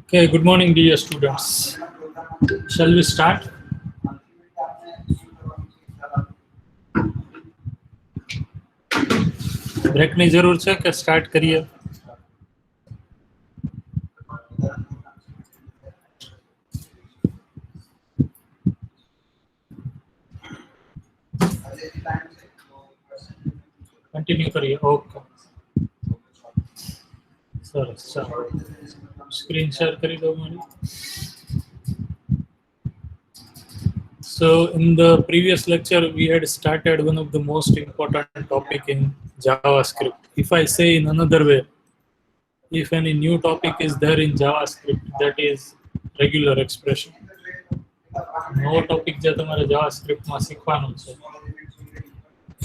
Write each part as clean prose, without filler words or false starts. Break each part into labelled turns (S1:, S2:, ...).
S1: Okay, good morning, dear students. Shall we start? Break ની જરૂર છે કે સ્ટાર્ટ કરીએ? કન્ટિન્યુ કરીએ. ઓકે, સરસ. ચાલો, સ્ક્રીન શેર કરી દો મારી. So, in the previous lecture, we had started one of the most important topic in JavaScript. If I say in another way, if any new topic is there in JavaScript, that is regular expression. નવો topic જે તમારે જાવાસ્ક્રિપ્ટમાં શીખવાનું છે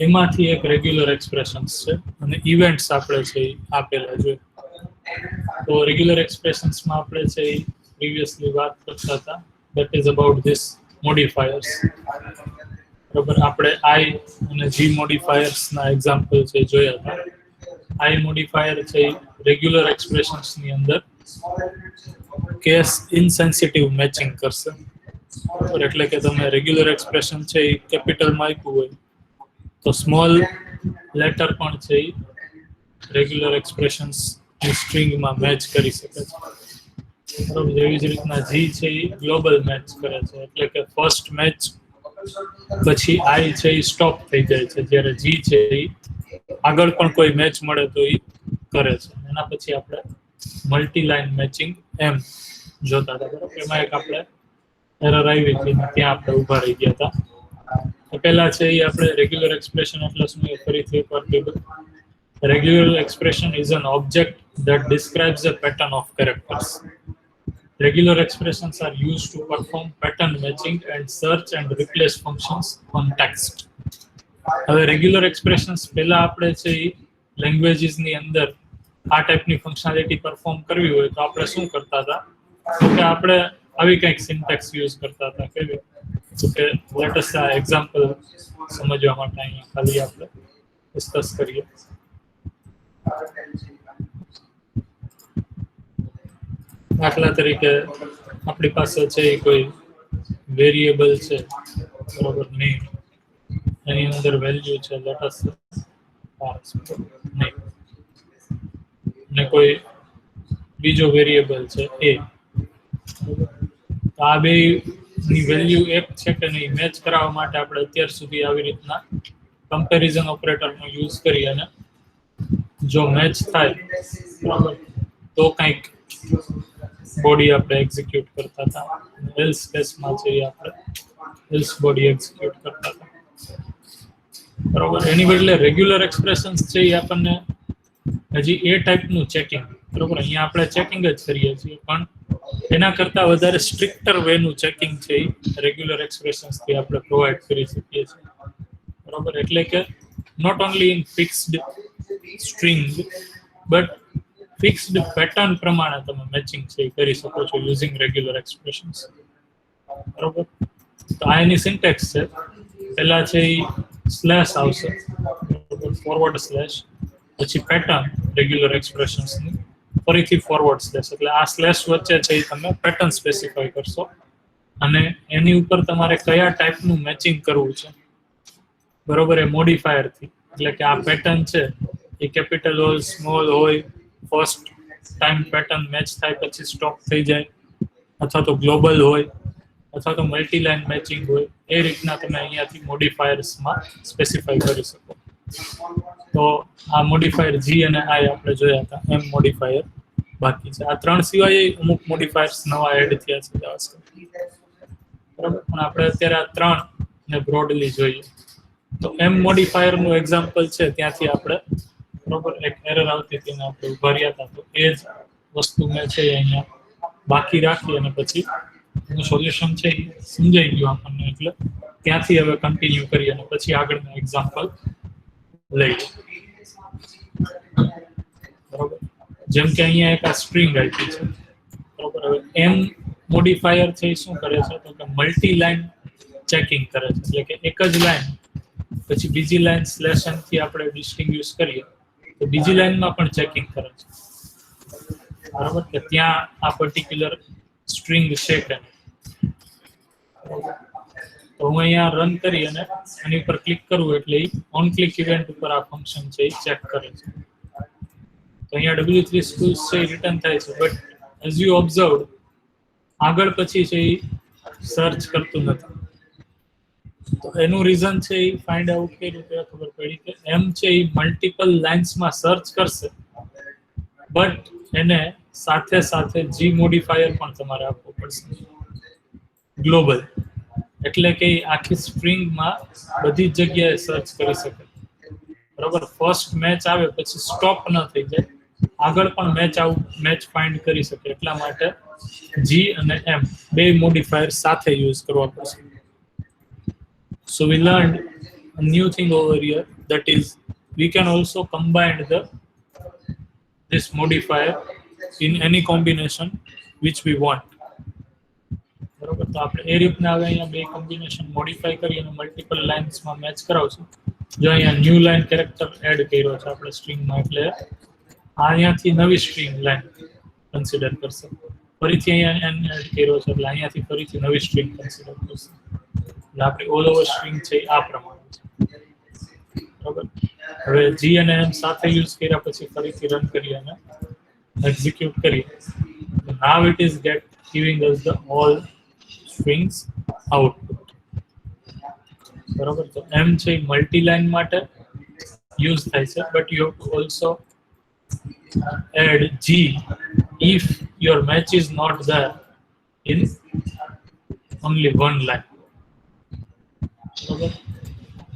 S1: એમાંથી એક regular expressions છે અને events આપણે છે એ આપેલા જોઈએ. તો રેગ્યુલર એક્સપ્રેશન્સમાં આપણે છે એ પ્રીવિયસલી વાત કરતા હતા, that is about this modifiers. બરાબર, આપણે આઈ અને જી મોડિફાયર્સના એક્ઝામ્પલ છે જોયા હતા. આઈ મોડિફાયર છે રેગ્યુલર એક્સપ્રેશન્સની અંદર કેસ ઇનસેન્સિટિવ મેચિંગ કરશે. બરાબર, એટલે કે તમે રેગ્યુલર એક્સપ્રેશન છે એ કેપિટલમાં આપ્યું હોય તો સ્મોલ લેટર પણ છે એ રેગ્યુલર એક્સપ્રેશન્સ સ્ટ્રિંગમાં મેચ કરી શકે છે. બરાબર, એવી જ રીતના જી છે એ ગ્લોબલ મેચ કરે છે, એટલે કે ફર્સ્ટ મેચ પછી આઈ છે એ સ્ટોપ થઈ જાય છે, જ્યારે જી છે એ આગળ પણ કોઈ મેચ મળે તો એ કરે છે. એના પછી આપણે મલ્ટી લાઇન મેચિંગ એમ જોતા હતા. બરાબર, એમાં એક આપણે એરર આવી હતી ને ત્યાં આપણે ઊભા રહી ગયા હતા. તો પહેલા છે એ આપણે રેગ્યુલર એક્સપ્રેશન એટલે શું એ ફરીથી એકવાર કીધું. Regular expression is an object that describes a pattern of characters. Regular expressions are used to perform pattern matching and search and replace functions on text. હવે રેગ્યુલર એક્સપ્રેશન્સ પહેલા આપણે છે એ લેંગ્વેજીસની અંદર આ ટાઈપની ફંક્શનાલિટી પરફોર્મ કરવી હોય તો આપણે શું કરતા હતા કે આપણે આવી કંઈક સિન્ટેક્સ યુઝ કરતા હતા. કેવી કે લેટ અસ આ એક્ઝામ્પલ સમજવા માટે અહીંયા ખાલી આપણે ડિસ્કસ કરીએ. દાખલા તરીકે આપણી પાસે છે કોઈ વેરિયેબલ છે, બરોબર, નેમ, એની અંદર વેલ્યુ છે લેટ અસ નેમ, ને કોઈ બીજો વેરિયેબલ છે એ. આ બે ની વેલ્યુ એક છે કે નહીં મેચ કરાવવા માટે આપણે અત્યાર સુધી આવી રીતના કમ્પેરિઝન ઓપરેટરનો યુઝ કરી અને જો મેચ થાય બરાબર તો કંઈક બોડી આપણે એક્ઝિક્યુટ કરતા હતા. એલ્સ કેસમાં છે આપણે એલ્સ બોડી એક્ઝિક્યુટ કરતા હતા. બરાબર, એની બદલે રેગ્યુલર એક્સપ્રેશન્સ છે એ આપણને હજી એ ટાઈપનું ચેકિંગ, બરાબર, અહીંયા આપણે ચેકિંગ જ કરીએ છીએ પણ એના કરતાં વધારે સ્ટ્રિક્ટર વેનું ચેકિંગ છે એ રેગ્યુલર એક્સપ્રેશન્સથી આપણે પ્રોવાઈડ કરી શકીએ છીએ. બરાબર, એટલે કે not only in fixed string but fixed pattern પ્રમાણે તમે મેચિંગ છે એ કરી શકો છો યુઝિંગ રેગ્યુલર એક્સપ્રેશન્સ. બરાબર, તો આ એની સિન્ટેક્સ છે. પહેલા છે એ સ્લેશ આવશે, ફોરવર્ડ સ્લેશ, પછી પેટર્ન રેગ્યુલર એક્સપ્રેશન્સની, ફરીથી ફોરવર્ડ સ્લેશ, એટલે આ સ્લેશ વચ્ચે છે એ તમે પેટર્ન સ્પેસિફાઈ કરશો અને એની ઉપર તમારે કયા ટાઈપનું મેચિંગ કરવું છે. બરોબર, એ મોડિફાયરથી, એટલે કે આ પેટર્ન છે એ કેપિટલ હોય, સ્મોલ હોય, ફર્સ્ટ ટાઈમ પેટર્ન મેચ થાય પછી સ્ટોપ થઈ જાય, અથવા તો ગ્લોબલ હોય, અથવા તો મલ્ટી લાઇન મેચિંગ હોય, એ રીતના તમે અહીંયાથી મોડિફાયર્સમાં સ્પેસિફાઈ કરી શકો. તો આ મોડિફાયર જી અને આઈ આપણે જોયા હતા, એમ મોડિફાયર બાકી છે. આ ત્રણ સિવાય અમુક મોડિફાયર્સ નવા એડ થયા છે જાવાસ્ક્રિપ્ટ. બરાબર, પણ આપણે અત્યારે આ ત્રણ ને બ્રોડલી જોઈએ. તો એમ મોડિફાયરનું એક્ઝામ્પલ છે ત્યાંથી આપણે બરોબર એક એરર આવતી હતી ને આપણે ઉભા રહ્યા હતા, તો એ જ વસ્તુ મેં છે અહીંયા બાકી રાખી અને પછી એનું સોલ્યુશન છે એ સમજાઈ ગયું આપણને, એટલે ત્યાંથી હવે કન્ટિન્યુ કરી અને પછી આગળનું એક્ઝામ્પલ લઈ. બરોબર, જેમ કે અહીંયા એક આ સ્ટ્રિંગ આપી છે. બરોબર, હવે એમ મોડિફાયર છે એ શું કરે છે તો કે મલ્ટી લાઇન ચેકિંગ કરે છે, એટલે કે એક જ લાઇન પછી બીજી લાઇન સ્લેશ એન થી આપણે ડિસ્ટિંગ્વિશ કરીએ તો બીજી લાઇનમાં પણ ચેકિંગ કરે છે. બરાબર કે ત્યાં આ પર્ટિક્યુલર સ્ટ્રિંગ છે કે તો હું અહીંયા રન કરી અને એની ઉપર ક્લિક કરું એટલે ઓન ક્લિક ઇવેન્ટ ઉપર આ ફંક્શન છે એ ચેક કરે છે. તો અહીંયા W3 schools છે રિટર્ન થાય છે, બટ એઝ યુ ઓબ્ઝર્વ આગળ પછી છે એ સર્ચ કરતું નથી. તો એનું રીઝન છે એ ફાઇન્ડ આઉટ કર્યું ત્યારે ખબર પડી કે એમ છે એ મલ્ટિપલ લાઇન્સમાં સર્ચ કરશે, બટ એને સાથે સાથે જી મોડિફાયર પણ તમારે આપવું પડશે ગ્લોબલ, એટલે કે આખી સ્ટ્રિંગમાં બધી જ જગ્યાએ સર્ચ કરી શકે. બરોબર, ફર્સ્ટ મેચ આવે પછી સ્ટોપ ન થઈ જાય, આગળ પણ મેચ ફાઇન્ડ કરી શકે. એટલા માટે જી અને એમ બે મોડિફાયર સાથે યુઝ કરવા પડશે. So we learned a new thing over here, that is we can also combine this modifier in any combination which we want. બરોબર, તો આપણે એ રીતના હવે અહીંયા બે કોમ્બિનેશન મોડિફાઈ કરી અને મલ્ટિપલ લાઇન્સમાં મેચ કરાવશું. જો અહીંયા ન્યૂ લાઇન કેરેક્ટર એડ કર્યો છે આપણે સ્ટ્રિંગમાં, એટલે અહીંયાથી નવી સ્ટ્રિંગ લાઇન કન્સિડર કરશે. ફરીથી અહીંયા એન એડ કર્યો છે એટલે અહીંયાથી ફરીથી નવી સ્ટ્રિંગ કન્સિડર કરશે. એટલે આપણી ઓલ ઓવર સ્ટ્રિંગ છે આ પ્રમાણે છે. બરાબર, હવે જી અને એમ સાથે યુઝ કર્યા પછી ફરીથી રન કરી અને એક્ઝિક્યુટ કરીએ. Now it is giving us the all strings output. બરાબર, તો એમ છે મલ્ટી લાઇન માટે યુઝ થાય છે, but you have to also add g if your match is not there in only one line. બરાબર,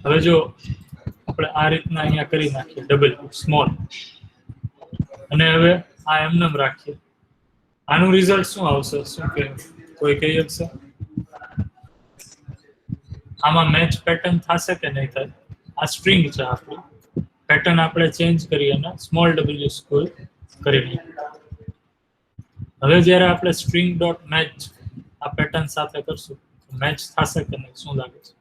S1: હવે જો આપણે આ રીતના અહીંયા કરી નાખીએ ડબલ સ્મોલ, અને હવે આ એમને રાખીએ, આનું રિઝલ્ટ શું આવશે? શું કે કોઈ કહી શકશે? આમાં મેચ પેટર્ન થશે કે નહીં થાય? આ સ્ટ્રિંગ છે આપણી, પેટર્ન આપણે ચેન્જ કરી અને સ્મોલ w સ્કૂલ કરી નાખીએ. હવે જ્યારે આપણે સ્ટ્રિંગ ડોટ મેચ આ પેટર્ન સાથે કરશું, મેચ થશે કે નહીં? શું લાગે છે?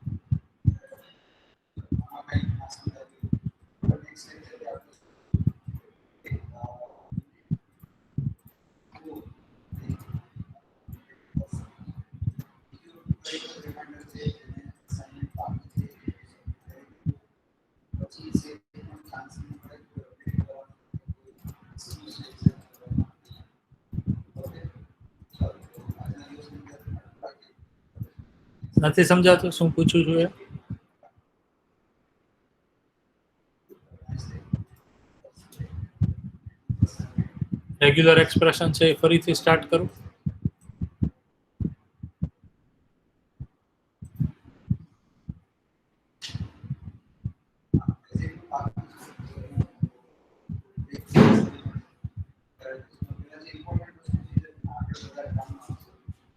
S1: નથી સમજાતું શું પૂછું છું એ? રેગ્યુલર એક્સપ્રેશન છે એ ફરીથી સ્ટાર્ટ કરું?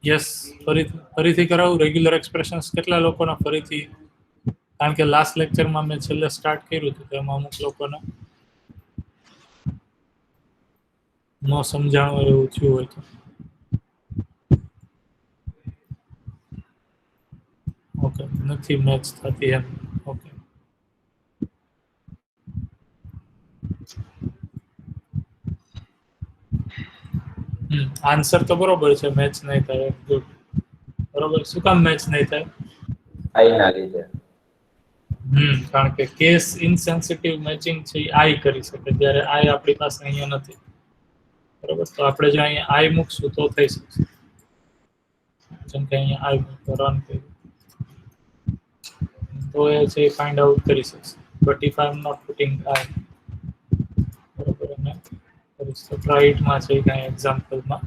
S1: યસ, ફરીથી કરાવું રેગ્યુલર એક્સપ્રેશન્સ? કેટલા લોકોના ફરીથી, કારણ કે લાસ્ટ લેક્ચરમાં મેં છેલ્લે સ્ટાર્ટ કર્યું હતું તેમાં અમુક લોકોને ન સમજાણું એવું થયું હોય તો. ઓકે, નથી મેચ થતી એમ. ઓકે, આન્સર તો બરોબર છે, મેચ નહીં થાય. ગુડ, બરોબર. શું કામ મેચ નહીં થાય?
S2: આઈ ના લીધે.
S1: કારણ કે કેસ ઇનસેન્સિટિવ મેચિંગ છે એ આઈ કરી શકે, જ્યારે આઈ આપણી પાસે અહીંયા નથી. બરોબર, તો આપણે જો અહીંયા આઈ મૂકશું તો થઈ શકશે. જેમ કે અહીંયા આઈ રન કર્યું તો એ છે ફાઇન્ડ આઉટ કરી શકશે. But if I am not putting I, બરોબર, અને રાઈટમાં છે કાંઈ એક્ઝામ્પલમાં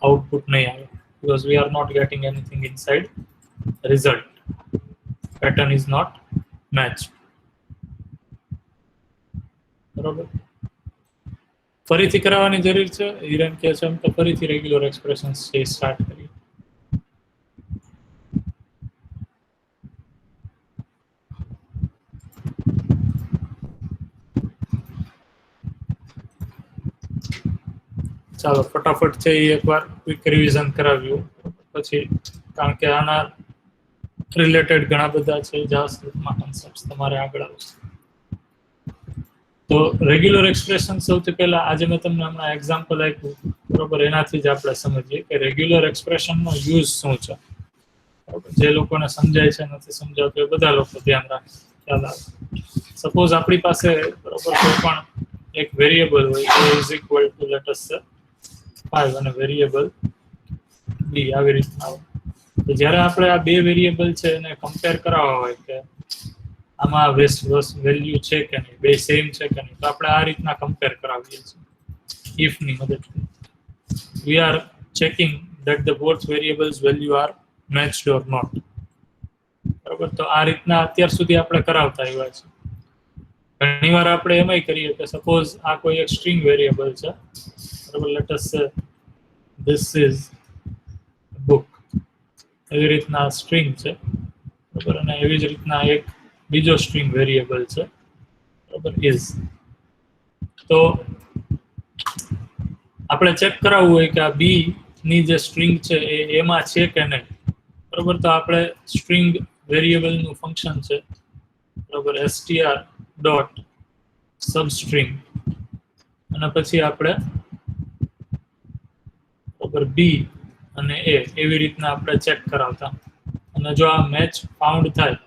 S1: આઉટપુટ નહીં આવે, because we are not getting anything inside result. Pattern is not matched. બરોબર, ફરીથી કરાવવાની જરૂર છે. હિરેન કહે છે એમ તો ફરીથી રેગ્યુલર એક્સપ્રેશન્સ છે સ્ટાર્ટ કરીએ. ચાલો ફટાફટ છે એ એકવાર ક્વિક રિવિઝન કરાવ્યું પછી, કારણ કે આના રિલેટેડ ઘણા બધા છે જાવાસ્ક્રિપ્ટમાં કન્સેપ્ટ્સ તમારે આગળ આવશે. તો રેગ્યુલર એક્સપ્રેશન સૌથી પહેલા આજે મેં તમને હમણાં એક્ઝામ્પલ આપ્યું, બરોબર, એનાથી જ આપણે સમજીએ કે રેગ્યુલર એક્સપ્રેશનનો યુઝ શું છે. બરોબર, જે લોકોને સમજાય છે નથી સમજાવતું એ બધા લોકો ધ્યાન રાખે, ખ્યાલ આવે. સપોઝ આપણી પાસે બરોબર કોઈ પણ એક વેરિયેબલ હોય a is equal two let us સે 5 અને વેરિયેબલ b આવી રીતના હોય. તો જ્યારે આપણે આ બે વેરિયેબલ છે એને કમ્પેર કરાવવા હોય કે આમાં વેલ્યુ છે કે નહીં, બે સેમ છે કે નહીં, તો આપણે આ રીતના કમ્પેર કરાવીએ છીએ if ની મદદથી. we are checking that the both variables value are matched or not. બરોબર, તો આ રીતના અત્યાર સુધી આપણે કરાવતા આવ્યા છે. ઘણીવાર આપણે એમાંય કરીએ કે સપોઝ આ કોઈ એક સ્ટ્રિંગ વેરિયેબલ છે, બરોબર, લેટ અસ સે this is book, એવી રીતના સ્ટ્રિંગ છે, બરોબર, અને એવી જ રીતના એક બીજો સ્ટ્રિંગ વેરિયેબલ છે, બરોબર, is. તો આપણે ચેક કરાવવું હોય કે આ બી ની જે સ્ટ્રિંગ છે એ એમાં છે કે નહીં, બરોબર, તો આપણે સ્ટ્રિંગ વેરિયેબલનું ફંક્શન છે, બરોબર, str ડોટ સબસ્ટ્રિંગ, અને પછી આપણે બરોબર બી અને એ એવી રીતના આપણે ચેક કરાવતા, અને જો આ મેચ ફાઉન્ડ થાય,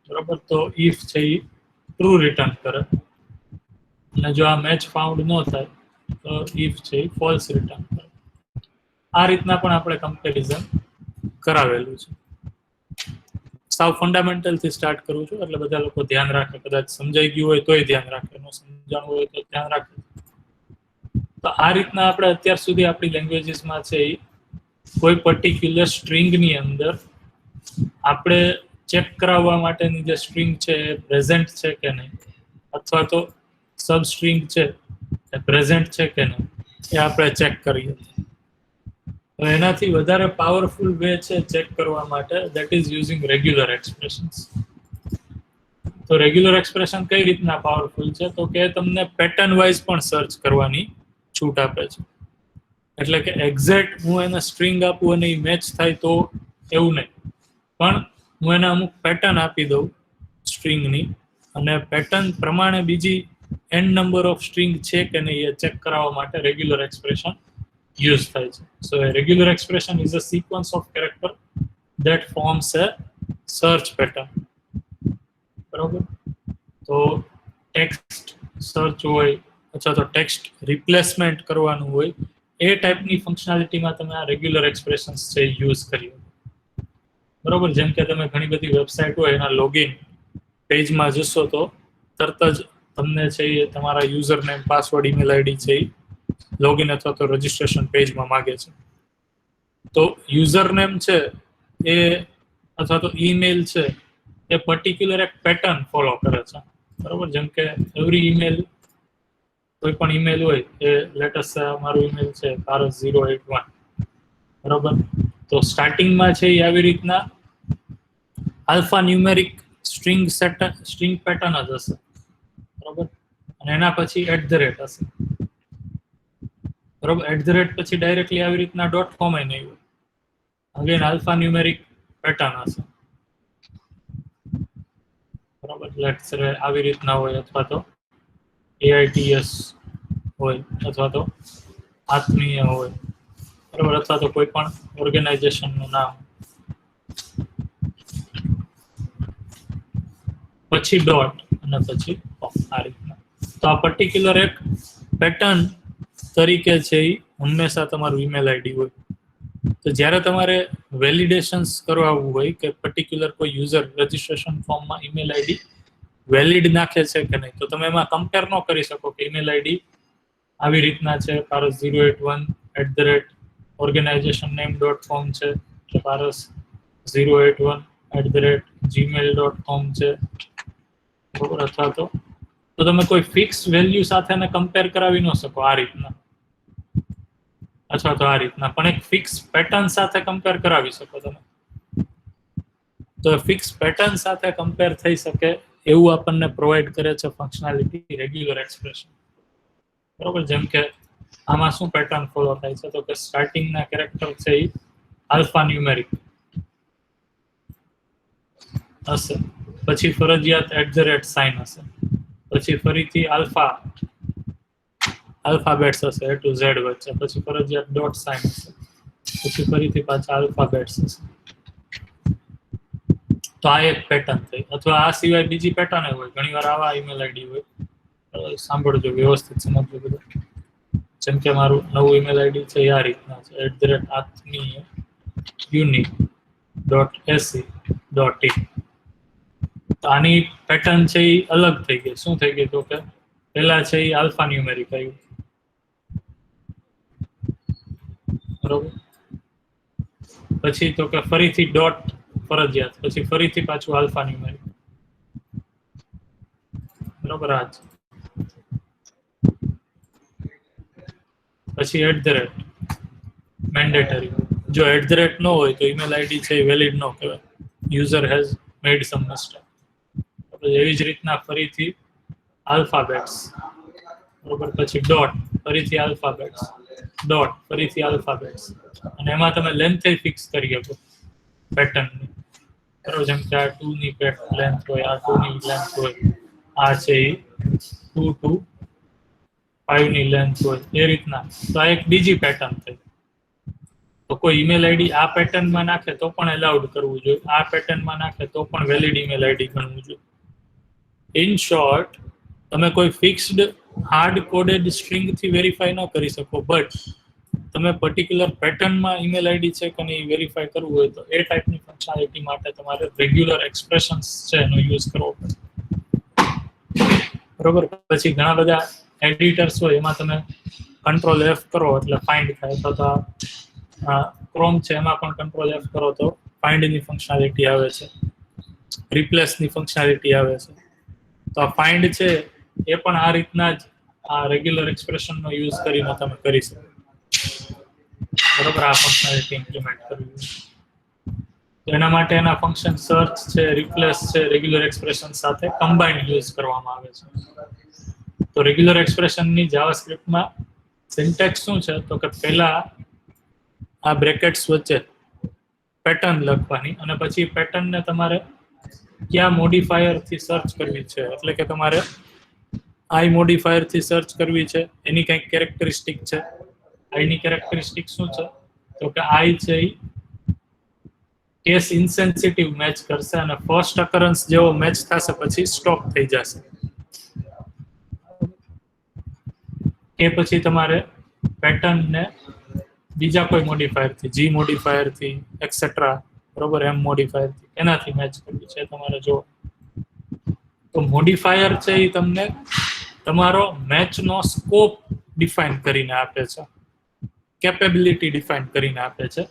S1: બરોબર, તો ઇફ છે એ ટ્રુ રિટર્ન કરે, અને જો આ મેચ ફાઉન્ડ ન થાય તો ઇફ છે એ ફોલ્સ રિટર્ન કરે. આ રીતના પણ આપણે કમ્પેરિઝન કરાવેલું છે. સાવ ફંડામેન્ટલ થી સ્ટાર્ટ કરું છું એટલે બધા લોકો ધ્યાન રાખે, કદાચ સમજાઈ ગયું હોય તોય ધ્યાન રાખે, ન સમજાણું હોય તો ધ્યાન રાખે. તો આ રીતના આપણે અત્યાર સુધી આપણી લેંગ્વેજીસમાં છે એ કોઈ પર્ટિક્યુલર સ્ટ્રિંગની અંદર આપણે ચેક કરાવવા માટેની જે સ્ટ્રિંગ છે એ પ્રેઝન્ટ છે કે નહીં, અથવા તો સબસ્ટ્રિંગ છે એ પ્રેઝન્ટ છે કે નહીં, એ આપણે ચેક કરીએ. તો એનાથી વધારે પાવરફુલ વે છે ચેક કરવા માટે, that is using regular expressions. તો રેગ્યુલર એક્સપ્રેશન કઈ રીતના પાવરફુલ છે, તો કે તમને પેટર્ન વાઇઝ પણ સર્ચ કરવાની છૂટ આપે છે. એટલે કે એક્ઝેક્ટ હું એને સ્ટ્રિંગ આપું અને એ મેચ થાય તો એવું નહીં, પણ હું એને અમુક પેટર્ન આપી દઉં સ્ટ્રિંગની, અને પેટર્ન પ્રમાણે બીજી n નંબર ઓફ સ્ટ્રિંગ છે કે નહીં એ ચેક કરાવવા માટે રેગ્યુલર એક્સપ્રેશન યુઝ થાય છે. સો a regular expression is a sequence of character that forms a search pattern. બરોબર, તો ટેક્સ્ટ સર્ચ હોય અથવા તો ટેક્સ્ટ રિપ્લેસમેન્ટ કરવાનું હોય, એ ટાઈપની ફંક્શનાલિટીમાં તમે આ રેગ્યુલર એક્સપ્રેશન્સ છે યુઝ કરી. બરોબર, જેમ કે તમે ઘણી બધી વેબસાઇટ હોય એના લોગિન પેજમાં જશો તો તરત જ તમને છે એ તમારા user name, password, email ID છે એ લોગિન અથવા તો રજિસ્ટ્રેશન પેજમાં માગે છે. તો યુઝર નેમ છે એ અથવા તો ઈમેલ છે એ પર્ટિક્યુલર એક પેટર્ન ફોલો કરે છે. બરોબર, જેમ કે એવરી ઈમેલ, કોઈ પણ ઈમેલ હોય એ લેટેસ્ટ મારું ઈમેલ છે paras081, બરોબર, તો સ્ટાર્ટિંગમાં છે એ આવી રીતના આલ્ફા ન્યુમેરિક સ્ટ્રિંગ પેટર્ન જ હશે, બરોબર, અને એના પછી @ હશે, બરોબર. @ પછી ડાયરેક્ટલી આવી રીતના .com એ નહીં હોય, અગેન આલ્ફા ન્યુમેરિક પેટર્ન હશે, બરોબર, લેટ્સ સે આવી રીતના હોય, અથવા તો AITS હોય, અથવા તો આત્મીય હોય, બરોબર, અથવા તો કોઈ પણ ઓર્ગેનાઇઝેશનનું નામ, પછી ડોટ અને પછી આ રીતના. તો આ પર્ટિક્યુલર એક પેટર્ન તરીકે છે એ હંમેશા તમારું ઈમેલ આઈડી હોય. તો જ્યારે તમારે વેલિડેશન્સ કરાવવું હોય કે પર્ટિક્યુલર કોઈ યુઝર રજિસ્ટ્રેશન ફોર્મમાં ઈમેલ આઈડી વેલિડ નાખે છે કે નહીં, તો તમે એમાં કમ્પેર ન કરી શકો કે ઈમેલ આઈડી આવી રીતના છે, paras081@organizationName.com છે, કે paras081@gmail.com છે, બરોબર, અથવા તો તમે કોઈ ફિક્સ વેલ્યુ સાથે કમ્પેર કરાવી ન શકો આ રીતના, અથવા તો આ રીતના, પણ એક ફિક્સ પેટર્ન સાથે કમ્પેર કરાવી શકો તમે. તો ફિક્સ પેટર્ન સાથે કમ્પેર થઈ શકે એવું આપણને પ્રોવાઈડ કરે છે ફંક્શનાલિટી રેગ્યુલર એક્સપ્રેશન, બરોબર. જેમ કે આમાં શું પેટર્ન ફોલો થાય છે, તો કે સ્ટાર્ટિંગના કેરેક્ટર છે એ આલ્ફા ન્યુમેરિક હશે, પછી ફરજિયાત @ સાઇન હશે, પછી ફરીથી આલ્ફાબેટ્સ હશે A to Z વચ્ચે, પછી ફરજિયાત ડોટ સાઇન હશે, પછી ફરીથી પાછા આલ્ફાબેટ્સ હશે. તો આ એક પેટર્ન થઈ. અથવા આ સિવાય બીજી પેટર્ન હોય, ઘણીવાર આવા ઈમેલ આઈડી હોય. સાંભળજો, વ્યવસ્થિત સમજજો બધું. જેમ કે મારું નવું ઈમેલ આઈડી છે આ રીતના છે @atmiya.ac.in. તો આની પેટર્ન છે એ અલગ થઈ ગઈ. શું થઈ ગઈ? તો કે પહેલા છે એ આલ્ફા ન્યુમેરિક આવ્યું, બરોબર. પછી તો કે ફરીથી ડોટ ફરજિયાત, પછી ફરીથી પાછું આલ્ફા ન્યુમેરિક, બરોબર. આ જ પછી મેન્ડેટરી. જો @ ન હોય તો ઈમેલ આઈડી છે એ વેલિડ ન કહેવાય. User has made some mistake. એવી જ રીતના ફરીથી આલ્ફાબેટ્સ, બરોબર. પછી ડોટ, ફરીથી આલ્ફાબેટ્સ, ડોટ, ફરીથી આલ્ફાબેટ્સ. અને એમાં તમે લેન્થ ફિક્સ કરી શકો પેટર્નની, બરોબર. જેમ કે આ 2 ની લેન્થ હોય, આ 2 ની લેન્થ હોય, આ છે એ 2 to 5 ની લેન્થ હોય, એ રીતના. તો આ એક બીજી પેટર્ન થઈ. તો કોઈ ઈમેલ આઈડી આ પેટર્નમાં નાખે તો પણ એલાઉડ કરવું જોઈએ, આ પેટર્નમાં નાખે તો પણ વેલિડ ઈમેલ આઈડી ગણવું જોઈએ. ઇન શોર્ટ, તમે કોઈ ફિક્સ્ડ હાર્ડ કોડેડ સ્ટ્રિંગ થી વેરીફાઈ ન કરી શકો, બટ તમે પર્ટિક્યુલર પેટર્નમાં ઈમેલ આઈડી છે કે નહીં વેરીફાઈ કરવું હોય તો એ ટાઈપની ફંક્શનાલિટી માટે તમારે રેગ્યુલર એક્સપ્રેશન્સ છે એનો યુઝ કરવો પડે, બરોબર. પછી ઘણા બધા એડિટર્સ હોય, એમાં તમે કંટ્રોલ F કરો એટલે ફાઇન્ડ થાય, અથવા તો ક્રોમ છે એમાં પણ કંટ્રોલ F કરો તો ફાઇન્ડની ફંક્શનાલિટી આવે છે, રિપ્લેસની ફંક્શનાલિટી આવે છે. તો આ ફાઇન્ડ છે એ પણ આ રીતના જ આ રેગ્યુલર એક્સપ્રેશનનો યુઝ કરીને તમે કરી શકો, બરોબર. આ ફંક્શનાલિટી ઇમ્પ્લિમેન્ટ કરવી. તો એના માટે એના ફંક્શન સર્ચ છે, રિપ્લેસ છે, રેગ્યુલર એક્સપ્રેશન સાથે કમ્બાઇન્ડ યુઝ કરવામાં આવે છે. તો રેગ્યુલર એક્સપ્રેશનની જાવાસ્ક્રિપ્ટમાં સિન્ટેક્સ શું છે? તો કે પહેલા આ બ્રેકેટ્સ વચ્ચે પેટર્ન લખવાની, અને પછી પેટર્નને તમારે કયા મોડિફાયરથી સર્ચ કરવી છે, એટલે કે તમારે આઈ મોડિફાયરથી સર્ચ કરવી છે, એની કંઈક કેરેક્ટરિસ્ટિક છે. આઈની કેરેક્ટરિસ્ટિક શું છે? તો કે આઈ છે એ કેસ ઇનસેન્સિટિવ મેચ કરશે, અને ફર્સ્ટ અકરન્સ જેવો મેચ થશે પછી સ્ટોપ થઈ જશે. કે પછી તમારે પેટર્નને બીજા કોઈ મોડિફાયરથી, જી મોડિફાયરથી, એક્સેટ્રા, બરોબર, એમ મોડિફાયરથી, એનાથી મેચ કરવી છે તમારે. જો તો મોડિફાયર છે એ તમને તમારો મેચનો સ્કોપ ડિફાઇન કરીને આપે છે, કેપેબિલિટી ડિફાઇન કરીને આપે છે.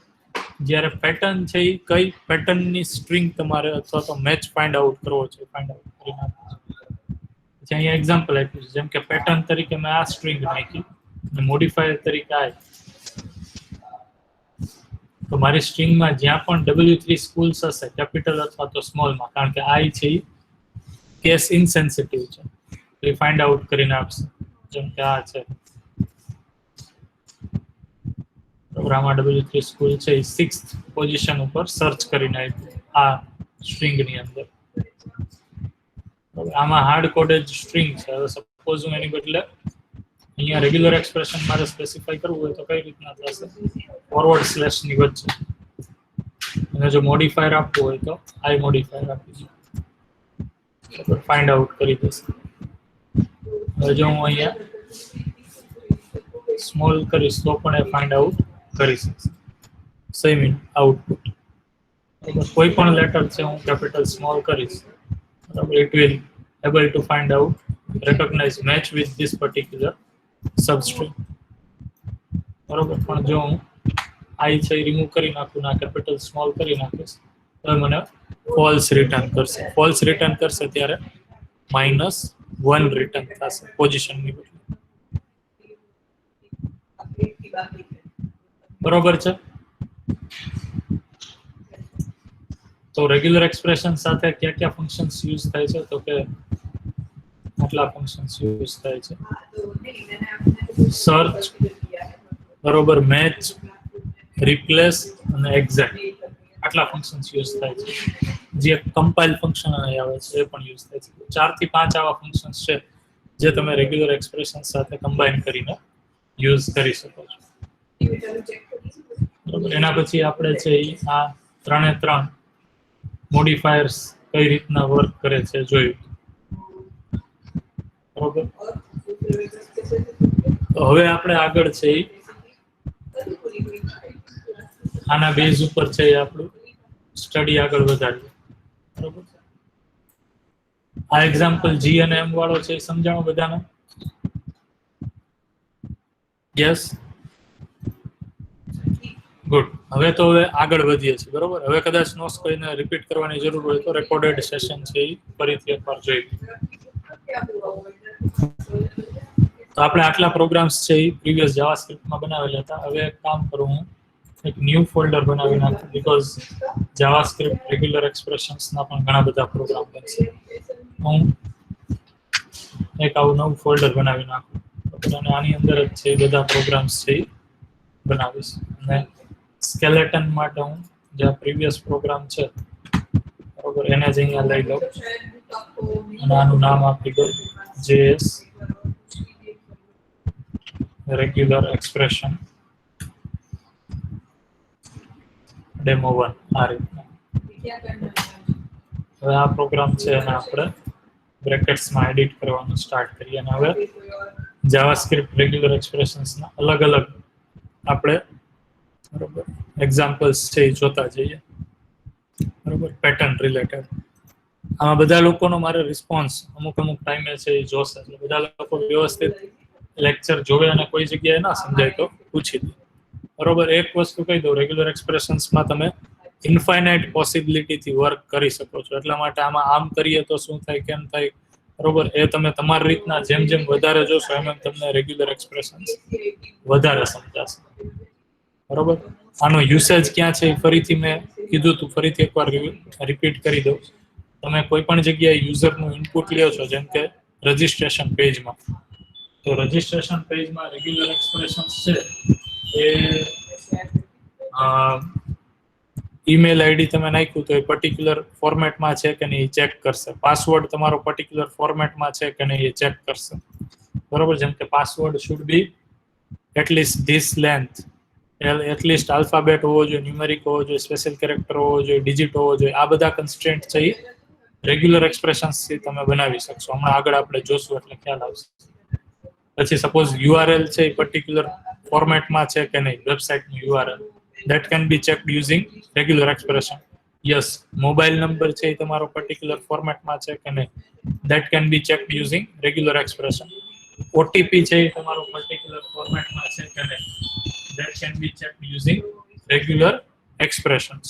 S1: જ્યારે પેટર્ન છે એ કઈ પેટર્નની સ્ટ્રિંગ તમારે અથવા તો મેચ ફાઇન્ડ આઉટ કરવો છે, ફાઇન્ડ આઉટ કરીને આપે છે. પછી અહીંયા એક્ઝામ્પલ આપ્યું છે, જેમ કે પેટર્ન તરીકે મેં આ સ્ટ્રિંગ નાખી અને મોડિફાયર તરીકે આ. તો મારી સ્ટ્રિંગમાં જ્યાં પણ W3 સ્કૂલ્સ હશે કેપિટલ અથવા તો સ્મોલમાં, કારણ કે આઈ છે એ કેસ ઇનસેન્સિટિવ છે, એ ફાઇન્ડ આઉટ કરીને આપશે. જેમ કે આ છે પ્રોગ્રામમાં W3 સ્કૂલ છે એ 6th પોઝિશન ઉપર સર્ચ કરીને આપ્યું આ સ્ટ્રિંગની અંદર. આમાં હાર્ડ કોડેડ સ્ટ્રિંગ છે. હવે સપોઝ હું એની બદલે અહીંયા રેગ્યુલર એક્સપ્રેશન મારે સ્પેસિફાઈ કરવું હોય તો કઈ રીતના થશે? ફોરવર્ડ સ્લેશની વચ્ચે. અને જો મોડિફાયર આપવું હોય તો આઈ મોડિફાયર આપીશું, ફાઇન્ડ આઉટ કરી દેશે. હવે જો હું અહીંયા સ્મોલ કરીશ તો પણ એ ફાઇન્ડ આઉટ કરી શકશે. સેમ આઉટપુટ, કોઈ પણ લેટર છે હું કેપિટલ સ્મોલ કરીશ, બરાબર, it will able to find out, recognize match with this particular substring, બરોબર. પણ જો હું આઈ છે રિમૂવ કરી નાખું, ના કેપિટલ સ્મોલ કરી નાખીશ તો મને ફોલ્સ રિટર્ન કરશે. ફોલ્સ રિટર્ન કરશે ત્યારે -1 રિટર્ન થશે પોઝિશનની બદલે, બરોબર છે. તો રેગ્યુલર એક્સપ્રેશન સાથે ક્યાં ક્યાં ફંક્શન્સ યુઝ થાય છે? તો કે આટલા ફંક્શન્સ યુઝ થાય છે: સર્ચ, બરોબર, મેચ, રિપ્લેસ અને એક્ઝેક્ટ. આટલા ફંક્શન્સ યુઝ થાય છે. જે કમ્પાઇલ ફંક્શન આવે છે એ પણ યુઝ થાય છે. 4 થી 5 આવા ફંક્શન્સ છે જે તમે રેગ્યુલર એક્સપ્રેશન સાથે કમ્બાઈન કરીને યુઝ કરી શકો છો. બરોબર. એના પછી આપણે છે આ 3 મોડિફાયર્સ કઈ રીતના વર્ક કરે છે જોયું. બરોબર. તો હવે આપણે આગળ છે આના બેઝ ઉપર છે આપણું સ્ટડી આગળ વધારીએ. બરોબર. આ એક્ઝામ્પલ જી અને એમ વાળો છે એ સમજાવો બધાને? Yes, good. હવે તો આગળ વધીએ છીએ. બરોબર. હવે કદાચ નોટ્સ કોઈને રિપીટ કરવાની જરૂર હોય તો રેકોર્ડેડ સેશન છે એ ફરીથી એકવાર જોઈએ. તો આપણે આટલા પ્રોગ્રામ્સ છે એ પ્રીવિયસ જાવાસ્ક્રિપ્ટમાં બનાવેલા હતા. હવે એક કામ કરું, હું એક ન્યૂ ફોલ્ડર બનાવી નાખું, બીકોઝ જાવાસ્ક્રિપ્ટ રેગ્યુલર એક્સપ્રેશન્સના પણ ઘણા બધા પ્રોગ્રામ બનશે. હું એક આવું નવું ફોલ્ડર બનાવી નાખું અને આની અંદર જ છે બધા પ્રોગ્રામ્સ છે એ બનાવીશ. અને સ્કેલેટન માટે હું જે પ્રીવિયસ પ્રોગ્રામ છે બરોબર એને જ અહીંયા લઈ લઉં અને આનું નામ આપી દઉં JS રેગ્યુલર એક્સપ્રેશન ડેમો 1. આ રીતના હવે આ પ્રોગ્રામ છે એને આપણે બ્રેકેટ્સમાં એડિટ કરવાનું સ્ટાર્ટ કરીએ. અને હવે જાવાસ્ક્રિપ્ટ રેગ્યુલર એક્સપ્રેશન્સના અલગ અલગ આપણે બરોબર એક્ઝામ્પલ્સ છે એ જોતા જઈએ. બરોબર. પેટર્ન રિલેટેડ આમાં બધા લોકોનો મારે રિસ્પોન્સ અમુક ટાઈમે છે એ જોશે. એટલે બધા લોકો વ્યવસ્થિત લેક્ચર જોવે અને કોઈ જગ્યાએ ના સમજાય તો પૂછી દે. બરોબર. એક વસ્તુ કહી દઉં, રેગ્યુલર એક્સપ્રેશન્સમાં તમે ઇન્ફાઇનાઇટ પોસિબિલિટીથી વર્ક કરી શકો છો. એટલા માટે આમાં આમ કરીએ તો શું થાય, કેમ થાય, બરોબર, એ તમે તમારી રીતના જેમ જેમ વધારે જોશો એમ તમને રેગ્યુલર એક્સપ્રેશન્સ વધારે સમજાશે. બરોબર. આનો યુસેજ ક્યાં છે એ ફરીથી મેં કીધું તું, ફરીથી એકવાર રિપીટ કરી દઉં. તમે કોઈ પણ જગ્યાએ યુઝરનું ઇનપુટ લ્યો છો, જેમ કે રજિસ્ટ્રેશન પેજમાં, તો રજિસ્ટ્રેશન પેજમાં રેગ્યુલર એક્સપ્રેશન્સ છે એ ઈમેલ આઈડી તમે નાખ્યું તો એ પર્ટિક્યુલર ફોર્મેટમાં છે કે નહીં એ ચેક કરશે. પાસવર્ડ તમારો પર્ટિક્યુલર ફોર્મેટમાં છે કે નહીં એ ચેક કરશે. બરોબર. જેમ કે password should be at least this length, at least alphabet હોવો જોઈએ, ન્યુમેરિક હોવો જોઈએ, સ્પેશિયલ કેરેક્ટર હોવો જોઈએ, ડિજિટ હોવો જોઈએ. આ બધા કન્સ્ટ્રેન્ટ છે એ રેગ્યુલર એક્સપ્રેશન્સથી તમે બનાવી શકશો. હમણાં આગળ આપણે જોશું એટલે ખ્યાલ આવશે. પછી સપોઝ URL છે એ પર્ટિક્યુલર ફોર્મેટમાં છે કે નહીં, વેબસાઇટનું URL, that can be checked using regular expression. Yes, mobile number છે એ તમારો પર્ટિક્યુલર ફોર્મેટમાં છે કે નહીં, that can be checked using regular expression. OTP છે એ તમારો પર્ટિક્યુલર ફોર્મેટમાં છે કે નહીં, that can be checked using regular expressions.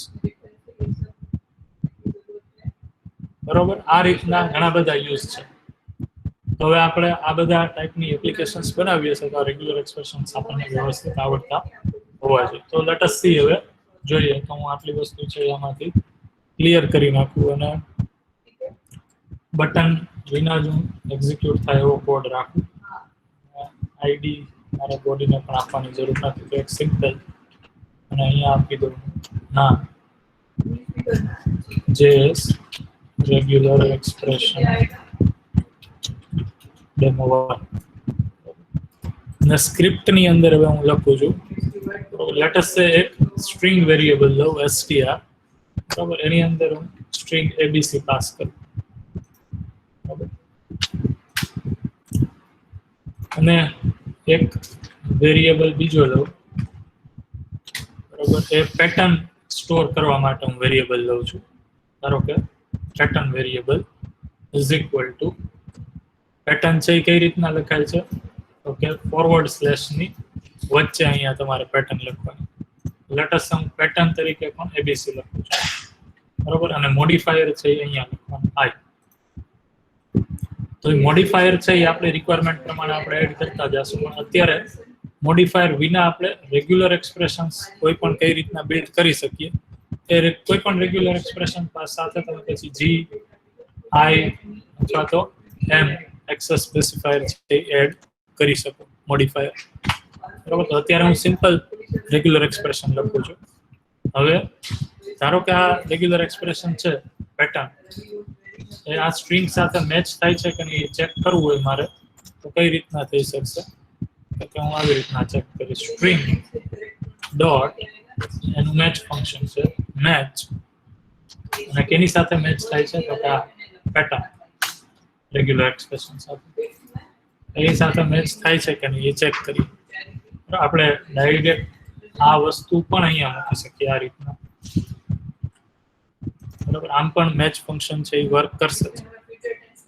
S1: બરોબર. આ રીતના ઘણા બધા યુઝ છે. તો હવે આપણે આ બધા ટાઈપની એપ્લિકેશન્સ બનાવીએ છીએ તો રેગ્યુલર એક્સપ્રેશન્સ આપણને વ્યવસ્થિત આવડતા હોવા જોઈએ. તો લેટ અસ સી, હવે જોઈએ. તો હું આટલી વસ્તુ છે આમાંથી ક્લિયર કરી નાખું અને બટન વિના જ હું એક્ઝિક્યુટ થાય એવો કોડ રાખું. આઈડી મારે બોડીને પણ આપવાની જરૂર નથી, તો એક સિમ્પલ અને અહીંયા આપી દઉં ના JS રેગ્યુલર એક્સપ્રેશન ડેમો 1. અને સ્ક્રિપ્ટની અંદર હવે હું લખું છું, લેટ અસ સે એક સ્ટ્રિંગ વેરિયેબલ લઉં str. બરાબર. એની અંદર હું સ્ટ્રિંગ abc પાસ કરું. બરાબર. અને એક વેરિયેબલ બીજો લઉં. બરાબર. એ પેટર્ન સ્ટોર કરવા માટે હું વેરિયેબલ લઉં છું. ધારો કે pattern variable is equal two, pattern છે એ કઈ રીતના લખાય છે, તો કે ફોરવર્ડ સ્લેશની વચ્ચે અહીંયા તમારે પેટર્ન લખવાની. લેટ અસ હું પેટર્ન તરીકે પણ abc લખું છું. બરોબર. અને મોડિફાયર છે એ અહીંયા લખવાનું i. તો એ મોડિફાયર છે એ આપણે રિક્વાયરમેન્ટ પ્રમાણે આપણે એડ કરતા જશું. પણ અત્યારે મોડિફાયર વિના આપણે રેગ્યુલર એક્સપ્રેશન્સ કોઈ પણ કઈ રીતના બિલ્ડ કરી શકીએ, એ કોઈ પણ રેગ્યુલર એક્સપ્રેશન સાથે તમે પછી g, i અથવા તો m એક્સેસ સ્પેસિફાયર છે એડ કરી શકો, મોડિફાયર. બરાબર. તો અત્યારે હું સિમ્પલ રેગ્યુલર એક્સપ્રેશન લખું છું. હવે ધારો કે આ રેગ્યુલર એક્સપ્રેશન છે પેટર્ન, એ આ સ્ટ્રિંગ સાથે મેચ થાય છે કે નહીં ચેક કરવું હોય મારે, તો કઈ રીતના થઈ શકશે તો કે હું આવી રીતના ચેક કરીશ સ્ટ્રિંગ ડોટ એનું મેચ ફંક્શન છે મેચ અને કેની સાથે મેચ થાય છે તો કે આ પેટર્ન રેગ્યુલર એક્સપ્રેશન સાથે એની સાથે મેચ થાય છે કે નહીં એ ચેક કરીએ આપણે ડાયરેક્ટ આ વસ્તુ પણ અહીંયા મૂકી શકીએ આ રીતના બરાબર આમ પણ મેચ ફંક્શન છે એ વર્ક કરશે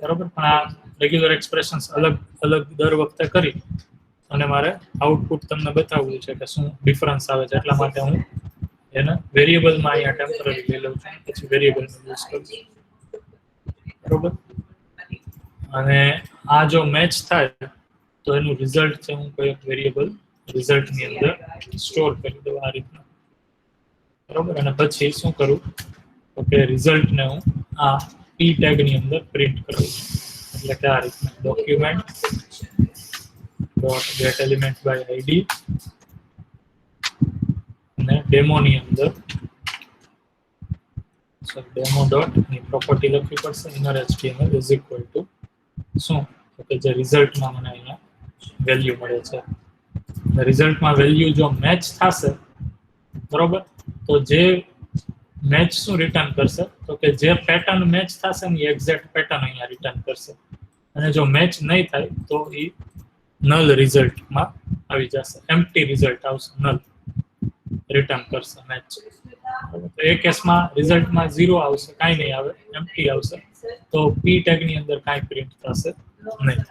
S1: બરાબર પણ આ રેગ્યુલર એક્સપ્રેશન્સ અલગ અલગ દર વખતે કરી અને મારે આઉટપુટ તમને બતાવવું છે કે શું ડિફરન્સ આવે છે એટલા માટે હું એને વેરિયેબલમાં અહીંયા ટેમ્પરરી લઈ લઉં છું પછી વેરિયેબલનો યુઝ કરું છું બરાબર અને આ જો મેચ થાય તો એનું રિઝલ્ટ છે હું કોઈ વેરિયેબલ રિઝલ્ટની અંદર સ્ટોર કરી દઉં આ રીતના બરાબર અને પછી શું કરું તો કે રિઝલ્ટને હું આ p ટેગની અંદર પ્રિન્ટ કરું છું એટલે કે આ રીતના document dot get element by ID અને ડેમોની અંદર ડેમો ડોટ ની પ્રોપર્ટી લખવી પડશે inner HTML is equal to શું તો કે જે રિઝલ્ટમાં મને અહીંયા વેલ્યુ મળે છે રિઝલ્ટમાં વેલ્યુ જો મેચ થશે બરોબર તો જે મેચ શું રિટર્ન કરશે તો કે જે પેટર્ન મેચ થશે ને એક્ઝેક્ટ પેટર્ન અહીંયા રિટર્ન કરશે અને જો મેચ નહીં થાય તો એ નલ રિઝલ્ટમાં આવી જશે એમ્પ્ટી રિઝલ્ટ આવશે નલ રિટર્ન કરશે મેચ તો એ કેસમાં રિઝલ્ટમાં 0 આવશે કાંઈ નહીં આવે એમ્પ્ટી આવશે તો p ટેગની અંદર કાંઈ પ્રિન્ટ થશે નહીં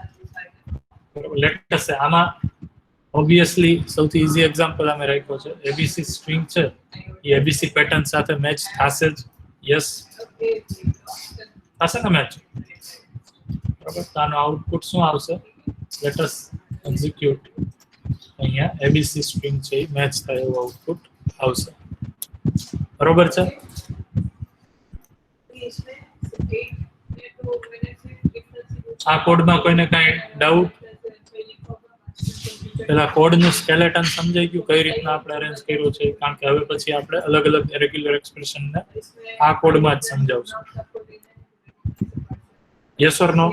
S1: બરાબર લેટેસ્ટ છે આમાં ઓબ્વિયસલી સૌથી ઈઝી એક્ઝામ્પલ અમે રાખ્યો છે abc સ્ટ્રિંગ છે એ abc પેટર્ન સાથે મેચ થશે જ યસ થશે ને મેચ બરાબર તો આનો આઉટપુટ શું આવશે લેટ અસ એક્ઝિક્યુટ અહીંયા abc સ્ટ્રિંગ છે એ મેચ થાય એવું આઉટપુટ આવશે બરોબર છે આ કોડમાં કોઈને કાંઈ ડાઉટ પેલા કોડનું સ્કેલેટન સમજાઈ ગયું કઈ રીતના આપણે અરેન્જ કર્યું છે કારણ કે હવે પછી આપણે અલગ અલગ રેગ્યુલર એક્સપ્રેશનને આ કોડમાં જ સમજાવશું યસ ઓર નો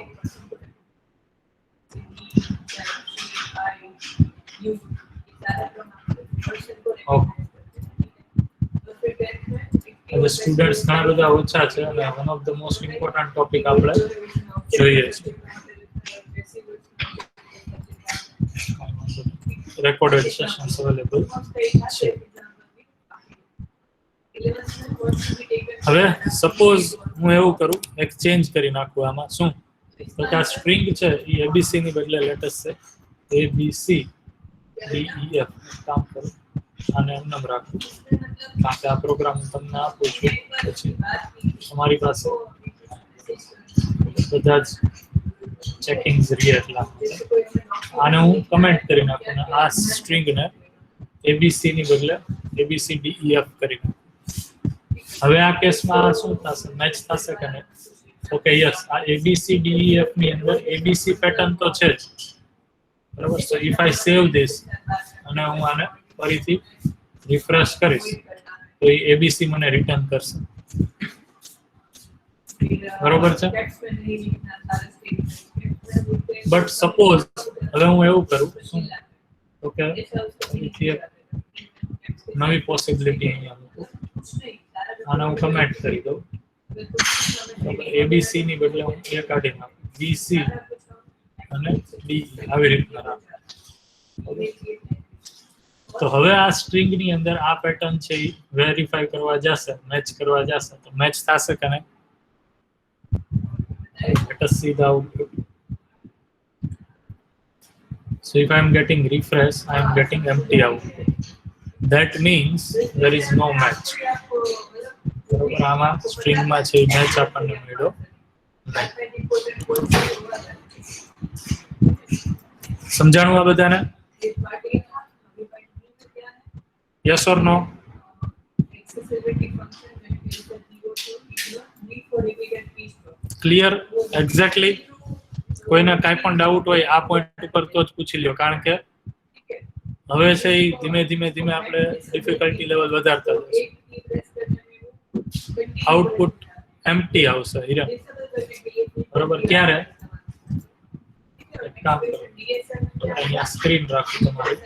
S1: ઓકે હવે સ્ટુડન્ટ્સ ઘણા બધા ઓછા છે અને one of the most important topic આપણે જોઈએ છે recorded sessions available છે હવે સપોઝ હું એવું કરું એક્સચેન્જ કરી નાખું આમાં શું તો કે આ સ્ટ્રિંગ છે એ abc ની બદલે લેટેસ્ટ છે abc def કામ કરું અને એમ નામ રાખું કારણ કે આ પ્રોગ્રામ તમને આપું છું પછી તમારી પાસે બધા જ ચેકિંગ્સ રહે એટલા આને હું કમેન્ટ કરી નાખું અને આ સ્ટ્રિંગને abc ની બદલે abcdef કરી નાખું હવે આ કેસમાં શું થશે મેચ થશે કે નહીં ઓકે યસ આ abcdef ની અંદર abc પેટર્ન તો છે જ બરાબર સો ઇફ આઈ સેવ ધીસ અને હું આને ફરીથી રિફ્રેશ કરીશ તો એ abc મને રિટર્ન કરશે બરોબર છે બટ સપોઝ હવે હું એવું કરું શું ઓકે નવી પોસિબિલિટી અહીંયા મૂકું આને હું કમેન્ટ કરી દઉં abc ની બદલે હું એ કાઢી નાખું bc અને d આવી રીતના રાખું તો હવે આ સ્ટ્રિંગ ની અંદર આ પેટર્ન છે એ વેરીફાઈ કરવા જશે મેચ કરવા જશે તો મેચ થશે કે નહીં let us see the output so if I am getting refresh I am getting empty output that means there is no match બરોબર આમાં સ્ટ્રિંગ માં છે મેચ આપણને મળ્યો સમજાણું આ બધાને yes or no clear exactly કોઈને કાંઈ પણ ડાઉટ હોય આ પોઈન્ટ ઉપર તો જ પૂછી લ્યો કારણ કે હવે છે એ ધીમે ધીમે આપણે ડિફિકલ્ટી લેવલ વધારતા જઈશું આઉટપુટ એમ્પ્ટી આવશે હિરન બરોબર ક્યારે કામ કરો. અહીંયા સ્ક્રીન રાખો તમારી,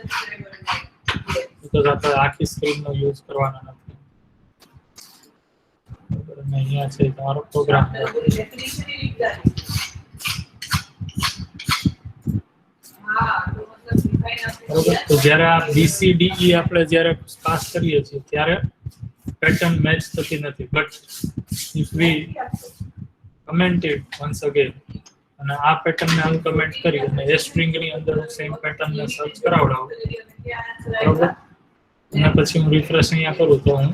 S1: બીકોઝ આપણે આખી સ્ક્રીનનો યુઝ કરવાનો નથી. બરાબર, અને અહીંયા છે તમારો પ્રોગ્રામ. બરાબર, તો જ્યારે આ BCDE આપણે જ્યારે પાસ કરીએ છીએ ત્યારે પેટર્ન મેચ થતી નથી, but if V comment it once again અને આ પેટર્નને અનકમેન્ટ કરી અને એ સ્ટ્રિંગની અંદર સેમ પેટર્નને સર્ચ કરાવડાવું, બરાબર, અને પછી હું રિફ્રેશ અહીંયા કરું તો હું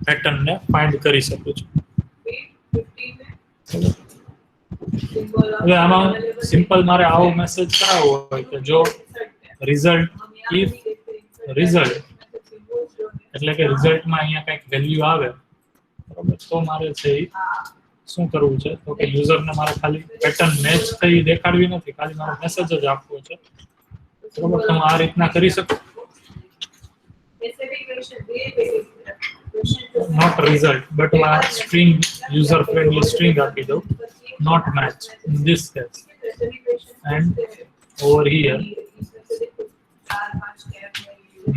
S1: પેટર્નને ફાઇન્ડ કરી શકું છું. હવે આમાં સિમ્પલ મારે આવો મેસેજ કરાવવો હોય કે જો રિઝલ્ટ ઇફ રિઝલ્ટ એટલે કે રિઝલ્ટમાં અહીંયા કંઈક વેલ્યુ આવે, બરાબર, તો મારે છે એ શું કરવું છે તો કે યુઝરને મારે ખાલી પેટર્ન મેચ થઈ દેખાડવી નથી, ખાલી મારો મેસેજ જ આપવો છે, બરાબર. તો હું આ રીતના કરી શકું. નોટ રિઝલ્ટ બટ હું આ સ્ટ્રિંગ યુઝર ફ્રેન્ડલી સ્ટ્રિંગ આપી દઉં, not match in this case, and over here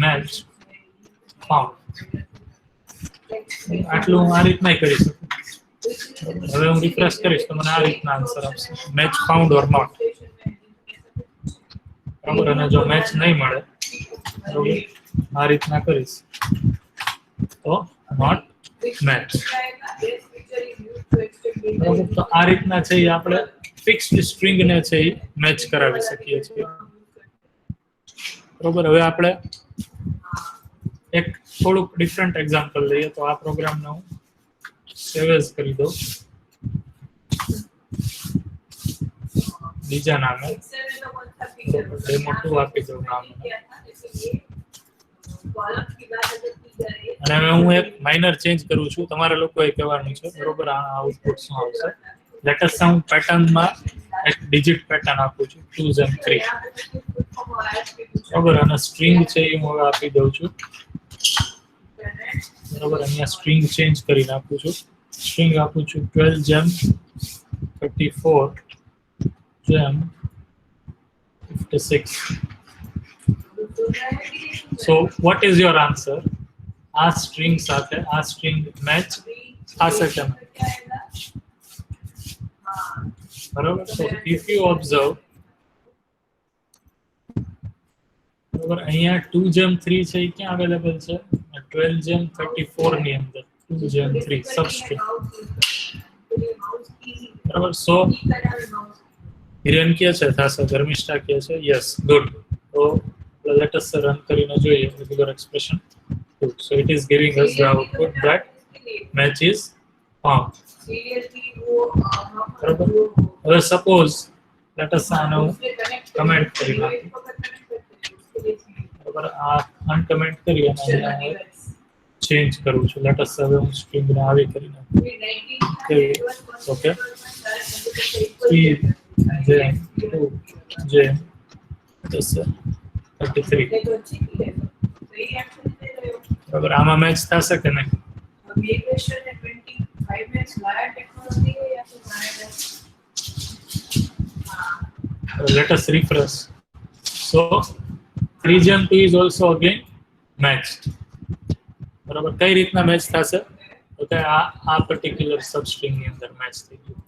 S1: match found. આટલું હું આ રીતના કરી શકું. હવે હું રિફ્રેશ કરીશ તો મને આ રીતના આન્સર આપશે, મેચ ફાઉન્ડ ઓર નોટ, બરાબર. અને જો મેચ નહીં મળે તો આ રીતના કરીશ તો નોટ મેચ, બરાબર. તો આ રીતના છે એ આપણે ફિક્સ્ડ સ્ટ્રિંગને છે એ મેચ કરાવી શકીએ છીએ, બરાબર. હવે આપણે એક થોડુંક ડિફરન્ટ એક્ઝામ્પલ લઈએ તો આ પ્રોગ્રામને હું સેવ એઝ કરી દઉં બીજા નામે, ડેમો2 આપી દઉં નામ, અને હવે હું એક માઇનર ચેન્જ કરું છું, તમારે લોકોએ કહેવાનું છે, બરોબર. આ આઉટપુટ શું આવશે? લેટેસ્ટ હું પેટર્નમાં એક ડિજિટ પેટર્ન આપું છું 2 and 3, બરાબર. અને સ્ટ્રિંગ છે એ હું હવે આપી દઉં છું, બરાબર. અહીંયા સ્ટ્રિંગ ચેન્જ કરીને આપું છું, સ્ટ્રિંગ આપું છું 12gem34gem56. So what is your answer? આ સ્ટ્રિંગ સાથે આ સ્ટ્રિંગ મેચ થશે કે નહીં? બરાબર. So if you observe, બરાબર, અહીંયા 2gem3 છે એ ક્યાં અવેલેબલ છે? 12gem34 ની અંદર 2gem3 સબસ્ટ્રિંગ, બરાબર. સો હિરેન કે છે થશે, ધર્મિષ્ઠા કે છે યસ, ગુડ. તો let us run કરીને જોઈએ regular expression. So it is giving us the output that match is found, બરાબર. હવે સપોઝ let us આનો કમેન્ટ કરી નાખીએ, બરાબર. આ અનકમેન્ટ કરી અને અહીંયા ચેન્જ કરું છું. લેટ અસ હવે હું સ્ટ્રિંગને આવી કરી નાખું, ઓકે. 3gem33, બરાબર. આમાં મેચ થશે કે નહીં? Let us refresh. So 3gem2 is also again matched, બરાબર. કઈ રીતના મેચ થશે તો કે આ પર્ટિક્યુલર સબસ્ટ્રિંગ ની અંદર મેચ થઈ ગયું.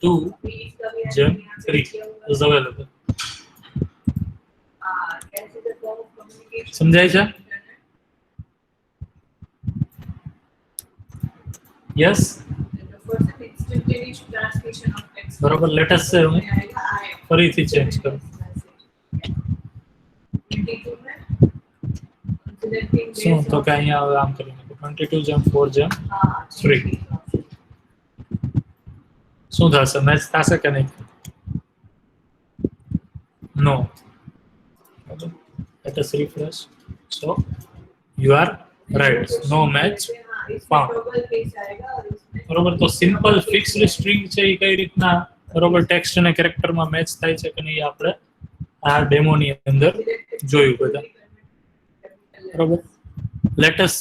S1: 2gem3 is available. સમજાય છે? યસ, બરાબર. લેટ અસ સે હું ફરીથી ચેન્જ કરું. શું તો કે અહીંયા હવે આમ કરીને 22gem4gem3 શું થશે? મેચ થશે કે નહીં? નો. Let us refresh. So you are right, no match found, બરોબર. તો સિમ્પલ ફિક્સ્ડ સ્ટ્રિંગ છે એ કઈ રીતના, બરોબર, ટેક્સ્ટ અને કેરેક્ટરમાં મેચ થાય છે કે નહીં આપણે આ ડેમોની અંદર જોયું બધા, બરોબર. Let us